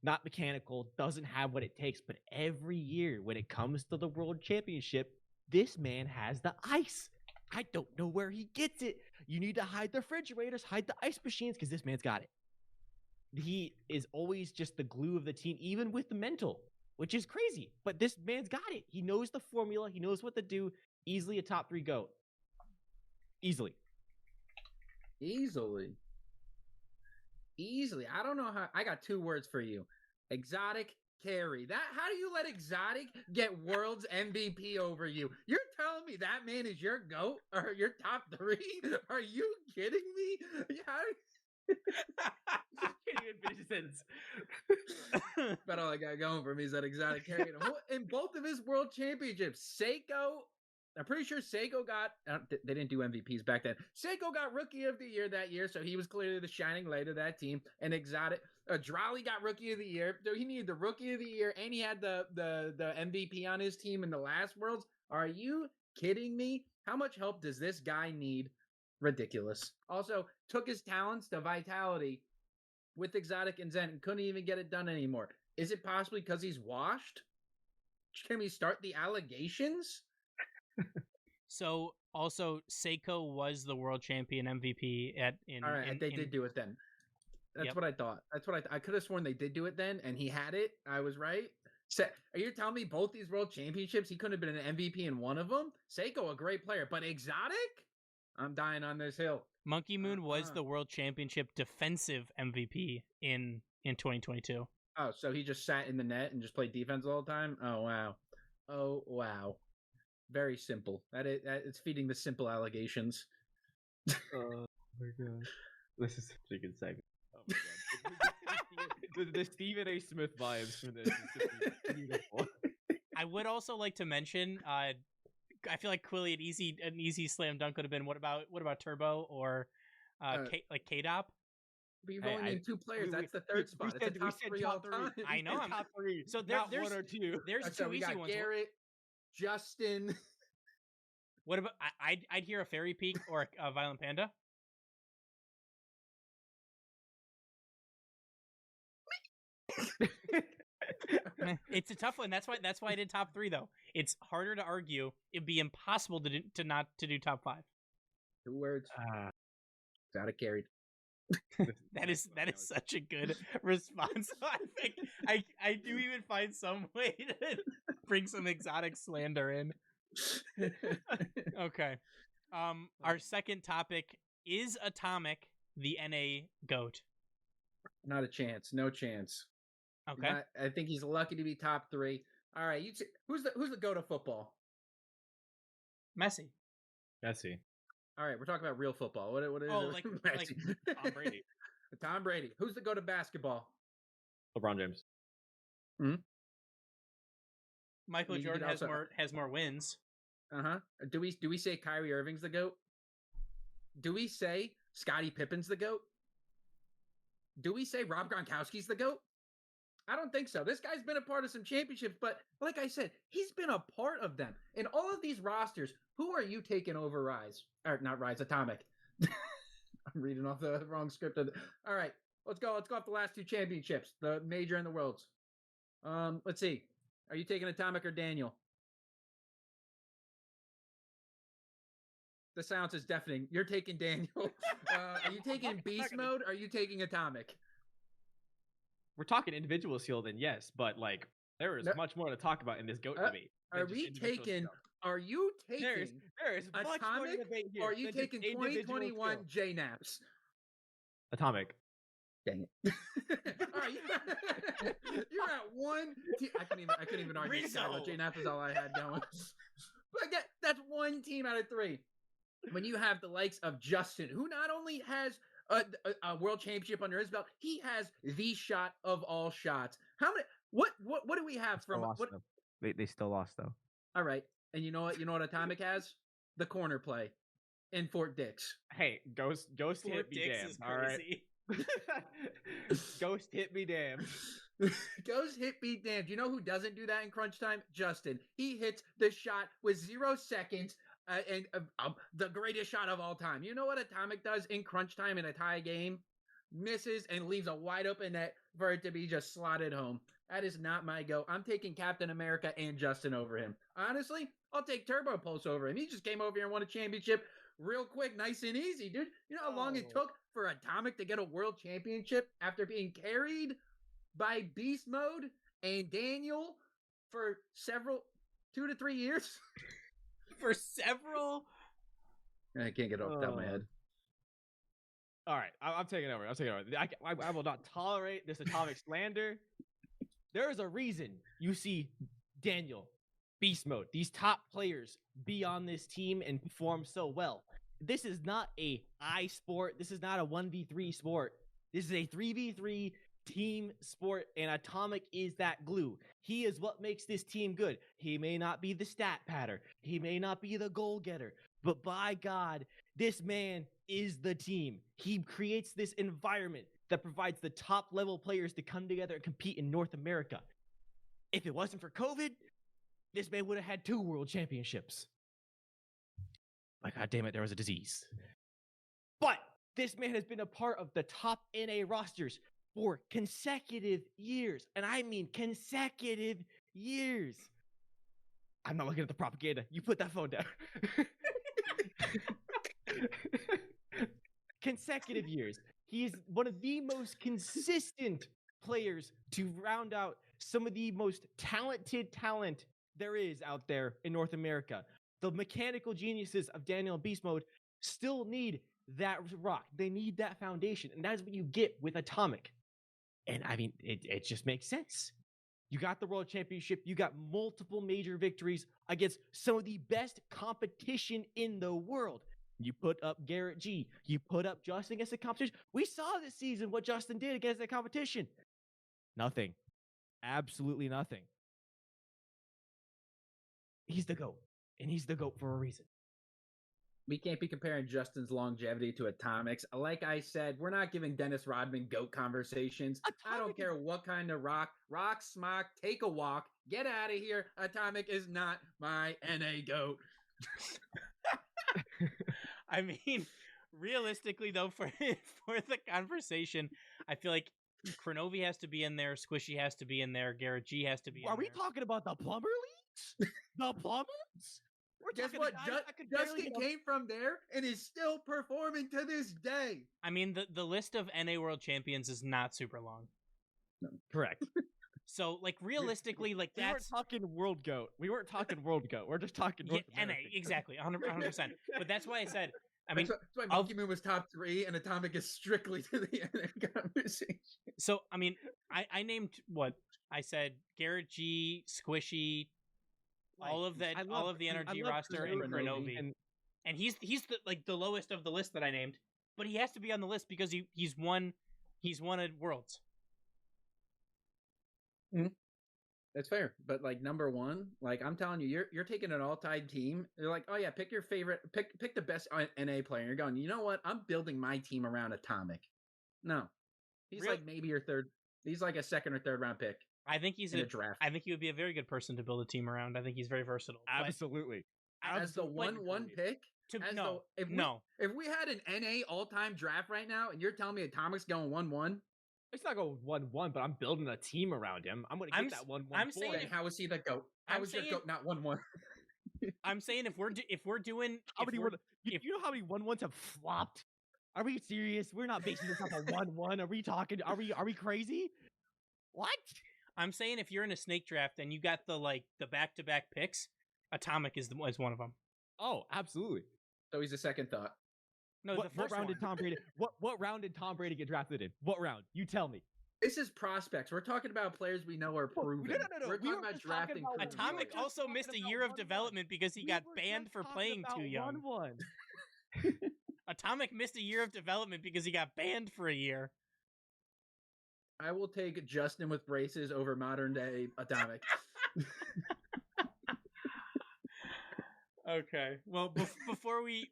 not mechanical, doesn't have what it takes. But every year when it comes to the world championship, this man has the ice. I don't know where he gets it. You need to hide the refrigerators, hide the ice machines, because this man's got it. He is always just the glue of the team, even with the mental, which is crazy. But this man's got it. He knows the formula. He knows what to do. Easily a top 3 GOAT. Easily. I don't know how. I got 2 words for you. Exotic carry. How do you let Exotic get World's MVP over you? You're telling me that man is your GOAT or your top 3? Are you kidding me? Can't even finish a sentence. But all I got going for me is that Exotic carried him in both of his world championships. Seiko, I'm pretty sure Seiko got. They didn't do MVPs back then. Seiko got Rookie of the Year that year, so he was clearly the shining light of that team. And Exotic, Drolly got Rookie of the Year. So he needed the Rookie of the Year, and he had the MVP on his team in the last Worlds. Are you kidding me? How much help does this guy need? Ridiculous. Also, took his talents to Vitality with Exotic and Zen and couldn't even get it done anymore. Is it possibly because he's washed? Can we start the allegations? So also Seiko was the world champion MVP They did do it then. That's what I thought. That's what I could have sworn they did do it then, and he had it. I was right. Are you telling me both these world championships he couldn't have been an MVP in one of them? Seiko, a great player, but Exotic? I'm dying on this hill. Monkey Moon was the world championship defensive MVP in 2022. Oh, so he just sat in the net and just played defense all the time? Oh wow. Very simple. It's feeding the simple allegations. Oh my god. This is such a good segment. Oh my god. the Stephen A. Smith vibes from this is just beautiful. I would also like to mention I feel like Quilly an easy slam dunk could have been what about Turbo or K-Dop? But you've only named 2 players. That's the third spot. It's the top 3 all time. I know. I'm top 3. So not there's 1 or 2. There's 2 easy ones. Garrett, Justin. What about I'd hear a Fairy Peak or a Violent Panda. It's a tough one. That's why I did top 3 though. It's harder to argue. It'd be impossible to not do top 5. 2 words. Got it carried. that is such a good response. I think I do even find some way to bring some Exotic slander in. Okay. Our second topic is Atomic the NA GOAT. Not a chance. No chance. Okay. I think he's lucky to be top 3. All right. Who's the GOAT of football? Messi. All right, we're talking about real football. What is it? Like Tom Brady. Tom Brady. Who's the GOAT of basketball? LeBron James. Michael Jordan has more wins. Do we say Kyrie Irving's the GOAT? Do we say Scottie Pippen's the GOAT? Do we say Rob Gronkowski's the GOAT? I don't think so. This guy's been a part of some championships, but like I said, he's been a part of them. In all of these rosters, who are you taking over Rise? Or not Rise, Atomic. I'm reading off the wrong script. All right, let's go. Let's go off the last 2 championships, the major and the worlds. Let's see. Are you taking Atomic or Daniel? The silence is deafening. You're taking Daniel. Are you taking Beast Mode? Or are you taking Atomic? We're talking individual skill, then yes, but like there is much more to talk about in this GOAT debate. Are you taking there is much more to Atomic? debate here. Or are you taking 2021 JNAPS? Atomic? Dang it! All right, you're at one. I couldn't even argue. JNAPS is all I had going. But that's one team out of three. When you have the likes of Justin, who not only has a world championship under his belt, he has the shot of all shots. How many? What do we have from? They still lost though. All right, and you know what Atomic has? The corner play in Fort Dix. Hey, Ghost Fort hit me Dix damn. is All right. Ghost hit me damn. Ghost hit me damn. Do you know who doesn't do that in crunch time? Justin. He hits the shot with 0 seconds. And the greatest shot of all time. You know what Atomic does in crunch time in a tie game? Misses and leaves a wide open net for it to be just slotted home. That is not my go. I'm taking Captain America and Justin over him. Honestly, I'll take Turbo Pulse over him. He just came over here and won a championship real quick, nice and easy, dude. You know how long it took for Atomic to get a world championship after being carried by Beast Mode and Daniel for 2 to 3 years? For several. I can't get it off the top of my head. All right, I'm taking over. I will not tolerate this Atomic slander. There is a reason you see Daniel, Beast Mode, these top players be on this team and perform so well. This is not a I sport. This is not a 1v3 sport. This is a 3v3 team sport, and Atomic is that glue. He is what makes this team good. He may not be the stat patter. He may not be the goal getter, but by God, this man is the team. He creates this environment that provides the top level players to come together and compete in North America. If it wasn't for COVID, this man would have had 2 world championships. My God damn it, there was a disease. But this man has been a part of the top NA rosters for consecutive years. And I mean consecutive years. I'm not looking at the propaganda. You put that phone down. Consecutive years. He's one of the most consistent players to round out some of the most talented talent there is out there in North America. The mechanical geniuses of Daniel and Beast Mode still need that rock. They need that foundation. And that's what you get with Atomic. And I mean, it just makes sense. You got the world championship. You got multiple major victories against some of the best competition in the world. You put up Garrett G. You put up Justin against the competition. We saw this season what Justin did against the competition. Nothing. Absolutely nothing. He's the GOAT. And he's the GOAT for a reason. We can't be comparing Justin's longevity to Atomic's. Like I said, we're not giving Dennis Rodman GOAT conversations. I don't care what kind of rock, smock, take a walk, get out of here. Atomic is not my NA GOAT. I mean, realistically, though, for the conversation, I feel like Kronovi has to be in there, Squishy has to be in there, Garrett G has to be in there. Are we talking about the plumber leagues? The plumbers? Guess what? Justin came from there and is still performing to this day. I mean, the list of NA World Champions is not super long. No. Correct. So, like, realistically, like, we weren't talking World GOAT. We weren't talking World GOAT. We're just talking North NA, exactly, 100%. But that's why I said, I mean, that's why Monkey Moon was top 3 and Atomic is strictly to the NA conversation. So, I mean, I named what? I said Garrett G, Squishy, all of the NRG roster, and Kronovi. And he's the lowest of the list that I named, but he has to be on the list because he's won at Worlds. Mm-hmm. That's fair, but like number one, like I'm telling you, you're taking an all-time team. You're like, oh yeah, pick your favorite, pick the best NA player. And you're going, you know what? I'm building my team around Atomic. No, he's like maybe your third. He's like a second or third round pick. I think he's in a draft. I think he would be a very good person to build a team around. I think he's very versatile. Absolutely. As the 1-1 pick. If we had an NA all-time draft right now, and you're telling me Atomic's going 1-1. It's not going 1-1, but I'm building a team around him. I'm going to get that 1-1. I'm saying, how is he the GOAT? How is your GOAT not 1-1? I'm saying if we're doing How if many we're, one? You know how many 1-1s have flopped? Are we serious? We're not basing this off a 1-1. Are we talking? Are we crazy? What? I'm saying if you're in a snake draft and you got the back-to-back picks, Atomic is one of them. Oh, absolutely. So he's a second thought. No, the What first round one. did Tom Brady? What round did Tom Brady get drafted in? What round? You tell me. This is prospects. We're talking about players we know are proven. No. We're We talking were about just talking drafting. about- proven we were Atomic players. just also missed a talking year about of 1-1. development because he We got were banned just for talking playing about too young. 1-1. Atomic missed a year of development because he got banned for a year. I will take Justin with braces over modern day Atomic. Okay. Well, before we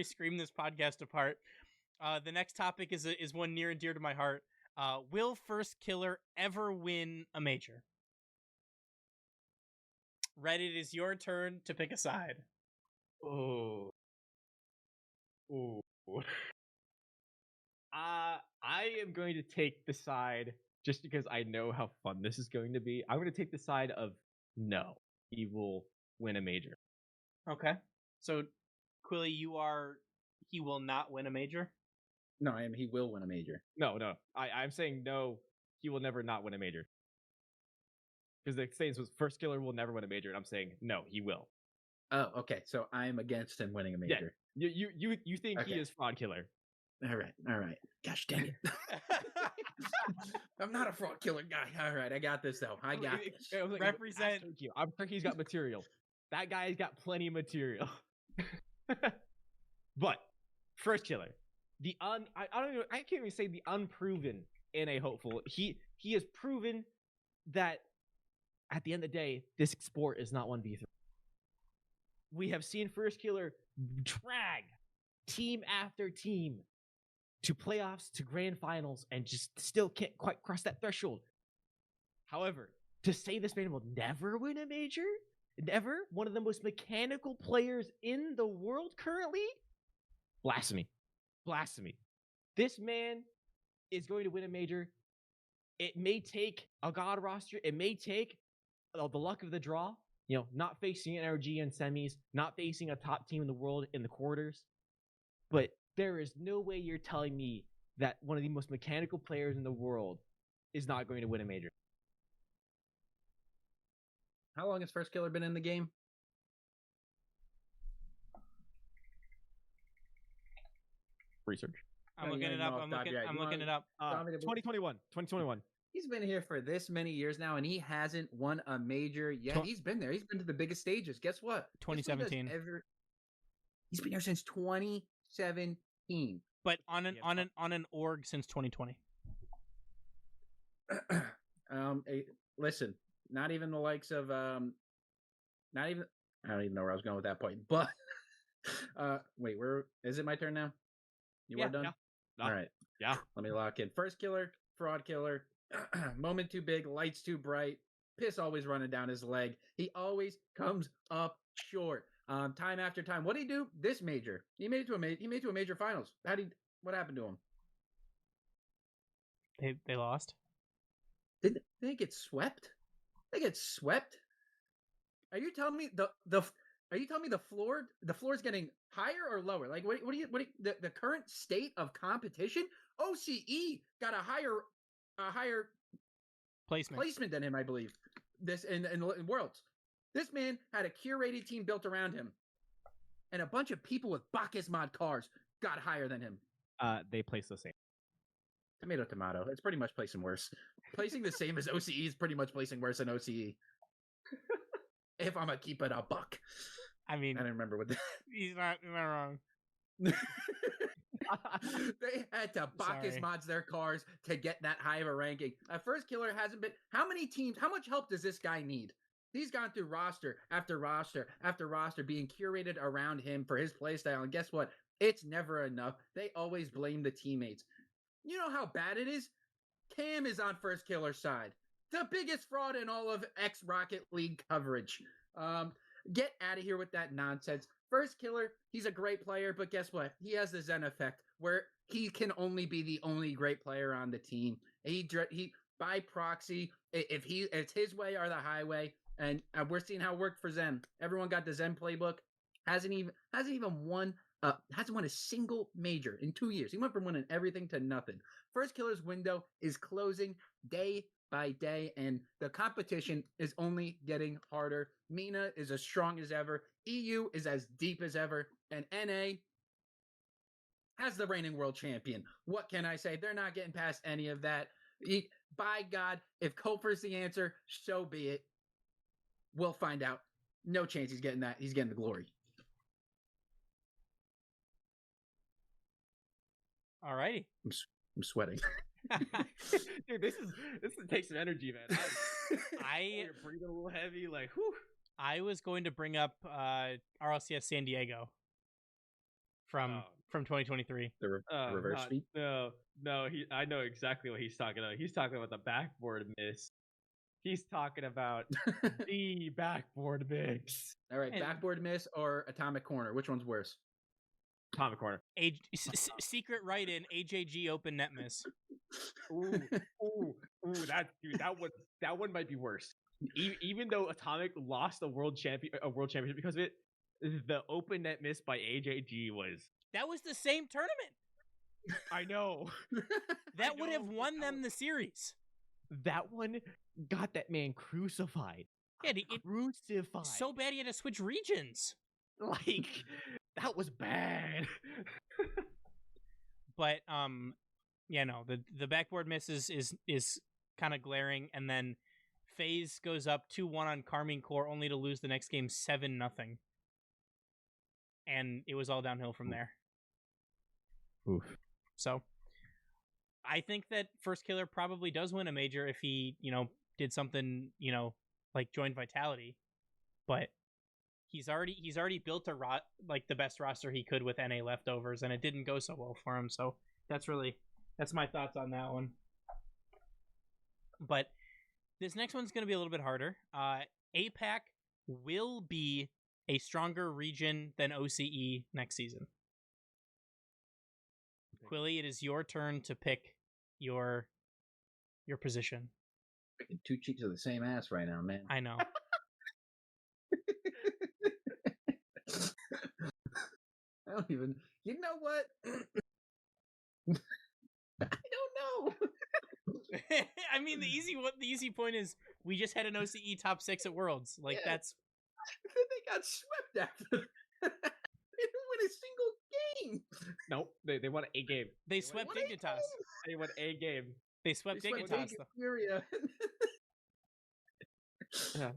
scream this podcast apart, the next topic is one near and dear to my heart. Will First Killer ever win a major? Reddit, it is your turn to pick a side. Oh. I am going to take the side just because I know how fun this is going to be. I'm going to take the side of no, he will win a major. Okay. So, Quilly, he will not win a major? No, I mean he will win a major. No. I'm saying no, he will never not win a major. Because the saying was First Killer will never win a major, and I'm saying no, he will. Oh, okay. So I'm against him winning a major. You think Okay. he is Fraud Killer? All right. Gosh dang it. I'm not a fraud killer guy. All right, I got this though. I got this. Represent. I'm sure he's got material. That guy's got plenty of material. But First Killer, I can't even say the unproven in a hopeful. He has proven that at the end of the day, this sport is not 1v3. We have seen First Killer drag team after team to playoffs, to grand finals, and just still can't quite cross that threshold. However, to say this man will never win a major, never, one of the most mechanical players in the world currently, blasphemy. This man is going to win a major. It may take a god roster. It may take the luck of the draw, not facing NRG in semis, not facing a top team in the world in the quarters. But there is no way you're telling me that one of the most mechanical players in the world is not going to win a major. How long has First Killer been in the game? Research. I'm looking it up. I'm looking it up. 2021. He's been here for this many years now, and he hasn't won a major yet. He's been there. He's been to the biggest stages. Guess what? 2017. He's been here since 2017. But on an org since 2020. Listen, not even the likes of I don't even know where I was going with that point. But wait, is it my turn now? You are done? Yeah. All right. Yeah. Let me lock in. First Killer, Fraud Killer, moment too big, lights too bright, piss always running down his leg. He always comes up short. Time after time. What did he do this major? He made it to a major finals. What happened to him? They lost. Did they get swept? They get swept? Are you telling me the floor's getting higher or lower? Like what do you the current state of competition? OCE got a higher placement than him, I believe. This in Worlds. This man had a curated team built around him. And a bunch of people with Bacchus mod cars got higher than him. They place the same. Tomato. It's pretty much placing worse. Placing the same as OCE is pretty much placing worse than OCE. If I'm gonna keep it a buck. I mean, I don't remember what he's not wrong. They had to Bacchus mods their cars to get that high of a ranking. First Killer hasn't been. How many teams? How much help does this guy need? He's gone through roster after roster after roster being curated around him for his playstyle. And guess what? It's never enough. They always blame the teammates. You know how bad it is? Cam is on First Killer's side. The biggest fraud in all of X Rocket League coverage. Get out of here with that nonsense. First Killer, he's a great player, but guess what? He has the Zen effect where he can only be the only great player on the team. He by proxy, if it's his way or the highway, and we're seeing how it worked for Zen. Everyone got the Zen playbook. Hasn't even won. Hasn't won a single major in 2 years. He went from winning everything to nothing. First Killer's window is closing day by day, and the competition is only getting harder. MENA is as strong as ever. EU is as deep as ever, and NA has the reigning world champion. What can I say? They're not getting past any of that. By God, if Kofer's the answer, so be it. We'll find out. No chance he's getting that. He's getting the glory. All righty. I'm sweating. Dude, this takes some energy, man. You're breathing a little heavy, like, whew. I was going to bring up RLCS San Diego from 2023. The reverse speed? No. I know exactly what he's talking about. He's talking about the backboard miss. He's talking about the backboard miss. All right, backboard miss or atomic corner? Which one's worse? Atomic corner. Secret write-in, AJG open net miss. Ooh, that one might be worse. Even though Atomic lost a world championship because of it, the open net miss by AJG that was the same tournament. I know. That would have won them the series. That one got that man crucified. Yeah, crucified. So bad he had to switch regions. Like, that was bad. But yeah, no, the backboard miss is kind of glaring, and then FaZe goes up 2-1 on Carmine Core, only to lose the next game 7-0. And it was all downhill from there. Oof. So I think that First Killer probably does win a major if he, did something, like joined Vitality. But he's already built the best roster he could with NA leftovers, and it didn't go so well for him. So that's my thoughts on that one. But this next one's going to be a little bit harder. APAC will be a stronger region than OCE next season. Quilly, it is your turn to pick your position. Picking two cheeks of the same ass right now, man. I know. I don't even. You know what? I don't know. I mean, the easy point is we just had an OCE top 6 at Worlds. Like, yeah. That's. They got swept after. They didn't win a single game. Nope, they won a game. They swept Dignitas. They won a game. They swept Dignitas. Furia. Yeah.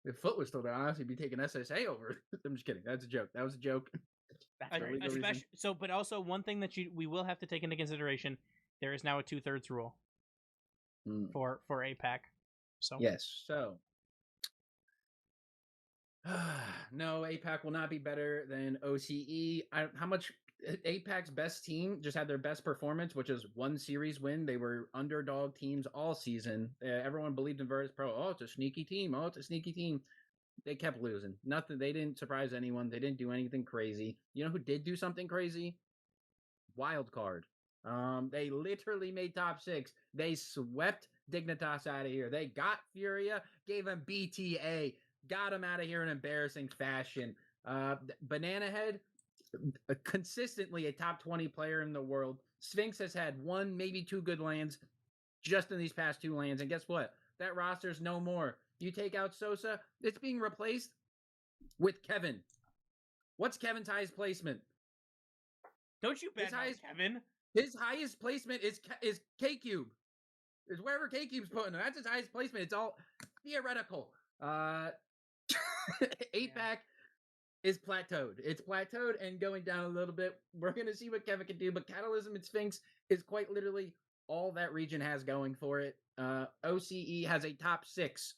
If Foot was still there, I'd honestly be taking SSA over. I'm just kidding. That's a joke. That was a joke. But also one thing that we will have to take into consideration: there is now a 2/3 rule for APAC. So yes. So no, APAC will not be better than OCE. How much APAC's best team just had their best performance, which is one series win. They were underdog teams all season. Everyone believed in Virtus Pro. Oh, it's a sneaky team. Oh, it's a sneaky team. They kept losing. Nothing. They didn't surprise anyone. They didn't do anything crazy. You know who did do something crazy? Wildcard. They literally made top 6. They swept Dignitas out of here. They got Furia, gave them BTA, got them out of here in embarrassing fashion. Banana Head, consistently a top 20 player in the world. Sphinx has had 1, maybe 2 good lands just in these past 2 lands. And guess what? That roster's no more. You take out Sosa, it's being replaced with Kevin. What's Kevin's highest placement? Don't you bet Kevin? His highest placement is K-Cube. Is wherever K-Cube's putting him. That's his highest placement. It's all theoretical. 8-pack is plateaued. It's plateaued and going down a little bit. We're going to see what Kevin can do, but Catalysm and Sphinx is quite literally all that region has going for it. OCE has a top 6.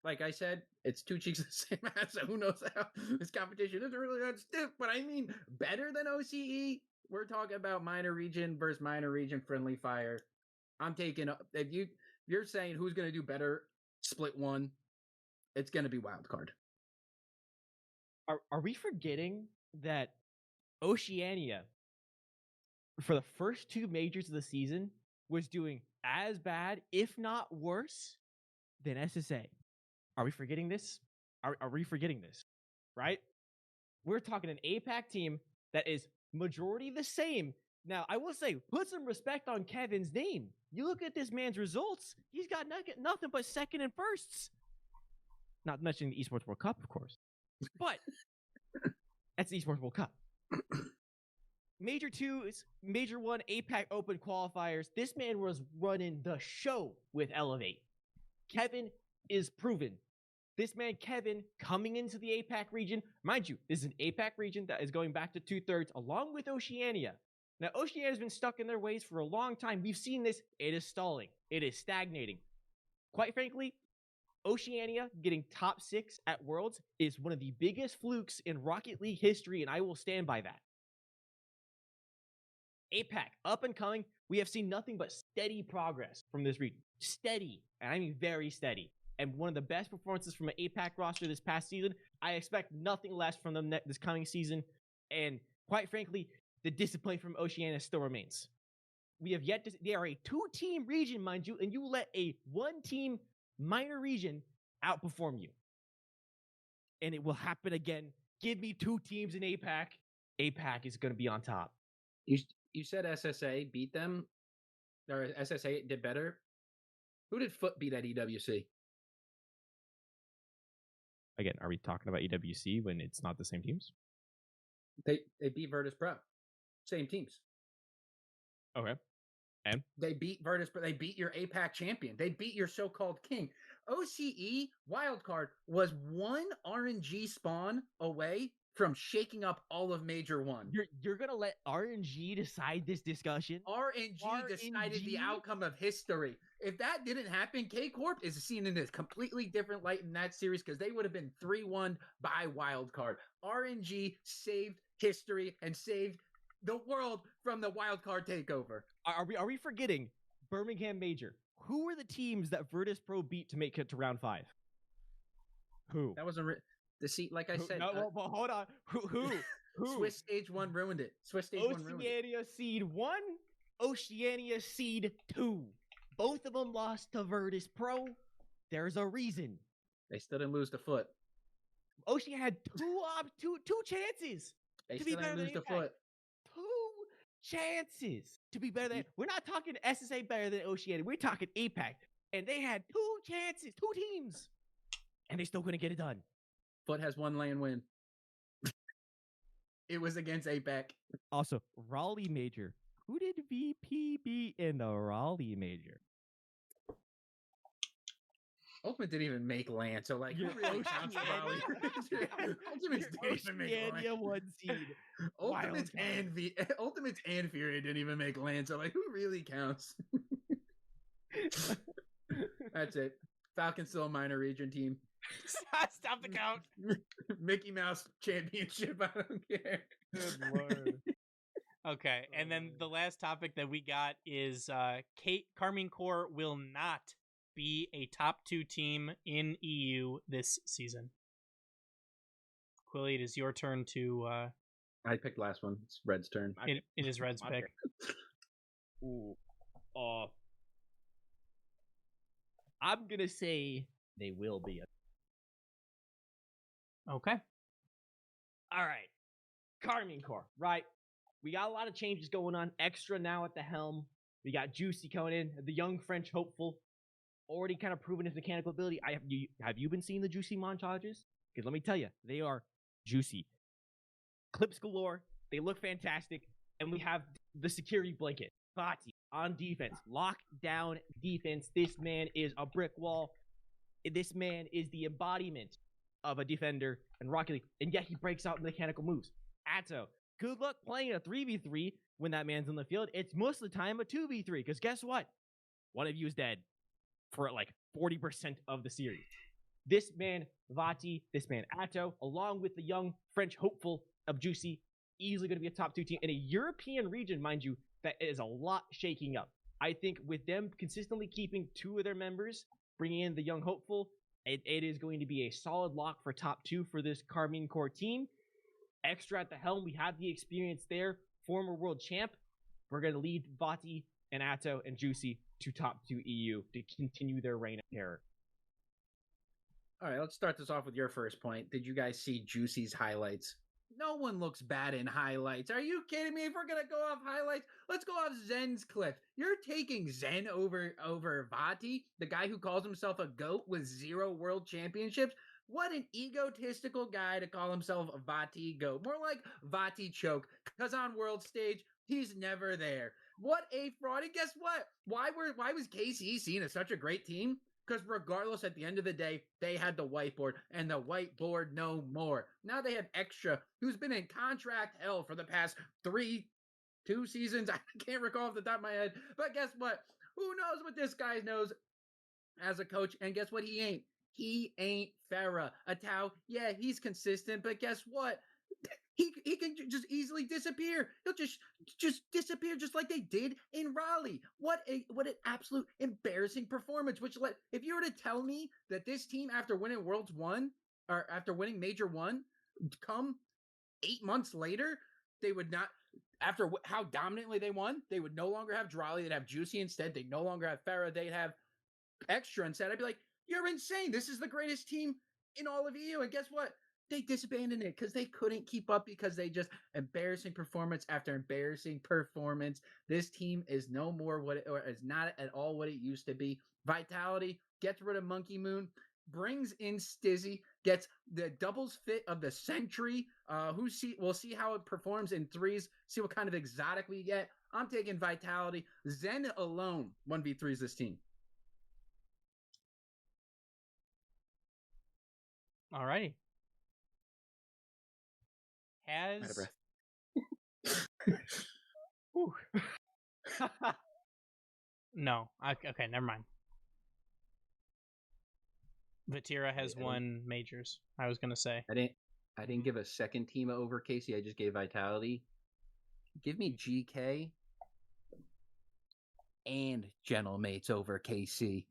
Like I said, it's two cheeks of the same ass, so who knows how this competition isn't really that stiff, but I mean, better than OCE. We're talking about minor region versus minor region friendly fire. I'm taking, if you're saying who's going to do better split 1, it's going to be Wildcard. Are we forgetting that Oceania, for the first 2 majors of the season, was doing as bad, if not worse, than SSA. Are we forgetting this? Are we forgetting this? Right? We're talking an APAC team that is majority the same. Now, I will say, put some respect on Kevin's name. You look at this man's results, he's got nothing but second and firsts. Not mentioning the Esports World Cup, of course. But that's the Esports World Cup. Major 2s, Major 1, APAC Open qualifiers. This man was running the show with Elevate. Kevin is proven. This man, Kevin, coming into the APAC region, mind you, this is an APAC region that is going back to 2/3 along with Oceania. Now, Oceania has been stuck in their ways for a long time. We've seen this. It is stalling. It is stagnating. Quite frankly, Oceania getting top 6 at Worlds is one of the biggest flukes in Rocket League history, and I will stand by that. APAC, up and coming. We have seen nothing but steady progress from this region. Steady, and I mean very steady. And one of the best performances from an APAC roster this past season. I expect nothing less from them this coming season. And quite frankly, the discipline from Oceania still remains. We have yet to. They are a 2-team region, mind you, and you let a 1-team minor region outperform you. And it will happen again. Give me 2 teams in APAC. APAC is going to be on top. You said SSA beat them, or SSA did better. Who did Foot beat at EWC? Again, are we talking about EWC when it's not the same teams? They beat Virtus Pro. Same teams. Okay. And they beat Virtus Pro. They beat your APAC champion. They beat your so-called king. OCE wildcard was 1 RNG spawn away from shaking up all of Major 1. You're going to let RNG decide this discussion? RNG decided the outcome of history. If that didn't happen, K-Corp is seen in a completely different light in that series because they would have been 3-1 by wildcard. RNG saved history and saved the world from the wildcard takeover. Are we forgetting Birmingham Major? Who were the teams that Virtus Pro beat to make it to round 5? Who? That wasn't the seat, like I said. No, but hold on. Who? Swiss Stage 1 ruined it. Swiss Stage 1 ruined it. Oceania Seed 1, Oceania Seed 2. Both of them lost to Virtus Pro. There's a reason. They still didn't lose the Foot. Oceania had two chances. They still didn't lose the Foot. 2 chances to be better than. We're not talking SSA better than Oceania. We're talking APAC. And they had 2 chances, 2 teams. And they still couldn't get it done. Foot has 1 lane win. It was against APAC. Also, Raleigh Major. Who did VP beat in the Raleigh Major? Ultimate didn't even make land, so like, who really counts for Raleigh? Ultimate's didn't even make land. 1 seed. Ultimate's and Fury didn't even make land, so like, who really counts? That's it. Falcon's still a minor region team. Stop the count. Mickey Mouse Championship. I don't care. Good Lord. Okay, and then the last topic that we got is Carmine Corps will not be a top 2 team in EU this season. Quilly, it is your turn to. I picked last one. It's Red's turn. It is Red's pick. Ooh. I'm going to say they will be. Okay. All right. Carmine Corps, right? We got a lot of changes going on. Extra now at the helm. We got Juicy coming in, the young French hopeful, already kind of proven his mechanical ability. Have you been seeing the Juicy montages? Because let me tell you, they are juicy. Clips galore. They look fantastic. And we have the security blanket. Fati on defense. Lockdown defense. This man is a brick wall. This man is the embodiment of a defender in Rocket League. And yet he breaks out mechanical moves. Atto. Good luck playing a 3v3 when that man's on the field. It's most of the time a 2v3. Because guess what? One of you is dead for like 40% of the series. This man, Vati, this man, Atto, along with the young French hopeful of Juicy, easily going to be a top 2 team in a European region, mind you, that is a lot shaking up. I think with them consistently keeping 2 of their members, bringing in the young hopeful, it is going to be a solid lock for top 2 for this Carmine Corps team. Extra at the helm, we have the experience there. Former world champ. We're going to lead Vati and Atto and Juicy to top 2 EU to continue their reign of terror. All right, let's start this off with your first point. Did you guys see Juicy's highlights? No one looks bad in highlights. Are you kidding me? If we're gonna go off highlights, let's go off Zen's clips. You're taking Zen over Vati, the guy who calls himself a GOAT with 0 world championships. What an egotistical guy to call himself a Vati GOAT. More like Vati choke, because on world stage, he's never there. What a fraud. And guess what? Why was KC seen as such a great team? Because regardless, at the end of the day, they had the whiteboard, and the whiteboard no more. Now they have Extra, who's been in contract hell for the past 2 seasons. I can't recall off the top of my head. But guess what? Who knows what this guy knows as a coach? And guess what? He ain't. He ain't Farah. Atau, yeah, he's consistent, but guess what? He can just easily disappear. He'll just disappear, just like they did in Raleigh. What an absolute embarrassing performance. If you were to tell me that this team, after winning Worlds 1 or after winning Major 1, come 8 months later, they would not. After how dominantly they won, they would no longer have Drali. They'd have Juicy instead. They'd no longer have Farah. They'd have Extra instead. I'd be like, you're insane. This is the greatest team in all of EU. And guess what? They disbanded it because they couldn't keep up, because they just embarrassing performance after embarrassing performance. This team is no more or is not at all what it used to be. Vitality gets rid of Monkey Moon, brings in Stizzy, gets the doubles fit of the century. We'll see how it performs in threes. See what kind of exotic we get. I'm taking Vitality. Zen alone 1v3s this team. All righty. No. Okay, never mind. Vatira has won majors. I was gonna say. I didn't give a second team over Casey. I just gave Vitality. Give me GK and Gentlemates over KC.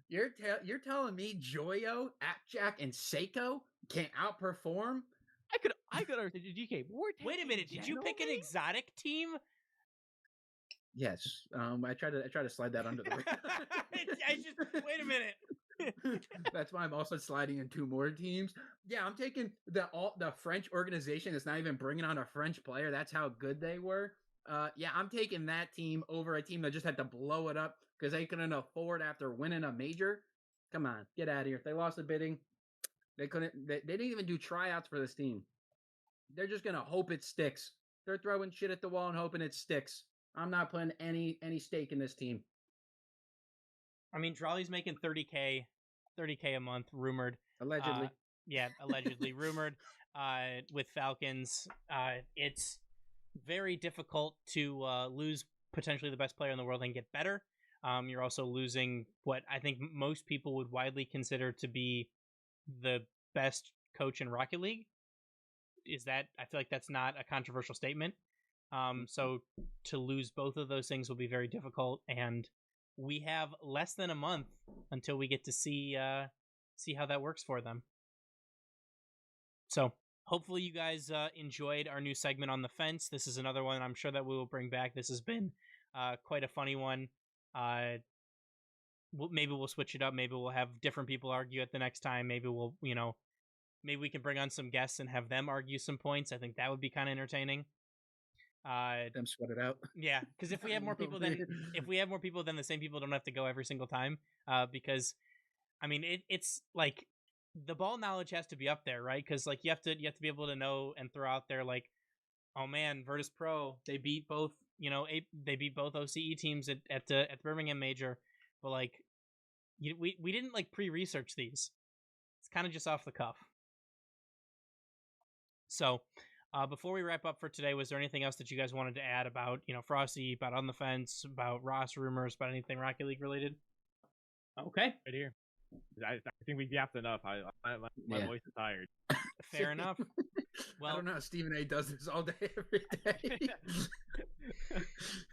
You're telling me Joyo, Appjack, and Seiko can't outperform? I could understand GK. Wait a minute, did you pick an exotic team? Yes. I try to slide that under the radar. Wait a minute. That's why I'm also sliding in 2 more teams. Yeah, I'm taking the French organization that's not even bringing on a French player. That's how good they were. Yeah, I'm taking that team over a team that just had to blow it up because they couldn't afford after winning a major. Come on, get out of here. They lost the bidding. They couldn't. They didn't even do tryouts for this team. They're just gonna hope it sticks. They're throwing shit at the wall and hoping it sticks. I'm not putting any stake in this team. I mean, Drali's making $30K a month, rumored. Allegedly. Yeah, allegedly rumored. With Falcons, it's very difficult to lose potentially the best player in the world and get better. You're also losing what I think most people would widely consider to be the best coach in Rocket League. I feel like that's not a controversial statement. So to lose both of those things will be very difficult, and we have less than a month until we get to see how that works for them. So hopefully you guys enjoyed our new segment on the fence. This is another one I'm sure that we will bring back. This has been quite a funny one. Maybe we'll switch it up. Maybe we'll have different people argue at the next time. Maybe maybe we can bring on some guests and have them argue some points. I think that would be kind of entertaining. Them sweat it out. Yeah, because if we have more people, then the same people don't have to go every single time. Because, I mean, it's like the ball knowledge has to be up there, right? Because like you have to be able to know and throw out there like, oh man, Virtus Pro, they beat both OCE teams at the Birmingham Major, but like we didn't like pre-research these. It's kind of just off the cuff. So. Before we wrap up for today, was there anything else that you guys wanted to add about, Frosty, about On the Fence, about Ross rumors, about anything Rocket League related? Okay. Right here. I think we gapped enough. My voice is tired. Fair enough. Well, I don't know how Stephen A does this all day, every day.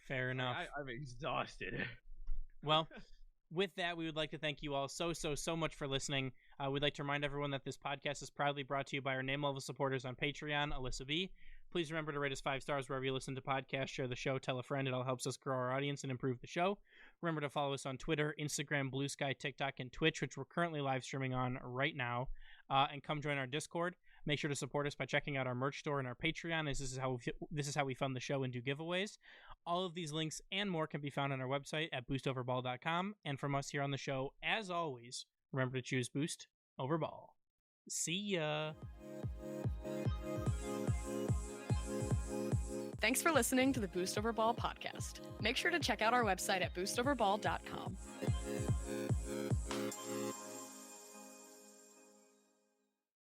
Fair enough. I'm exhausted. Well, with that, we would like to thank you all so much for listening. We'd like to remind everyone that this podcast is proudly brought to you by our name level supporters on Patreon: Alyssa B, Please remember to rate us 5 stars wherever you listen to podcasts. Share the show, tell a friend. It all helps us grow our audience and improve the show. Remember to follow us on Twitter, Instagram, Blue Sky, TikTok, and Twitch, which we're currently live streaming on right now. And come join our Discord. Make sure to support us by checking out our merch store and our Patreon, as this is how we fund the show and do giveaways. All of these links and more can be found on our website at boostoverball.com. And from us here on the show, as always, remember to choose Boost over Ball. See ya. Thanks for listening to the Boost Over Ball podcast. Make sure to check out our website at boostoverball.com.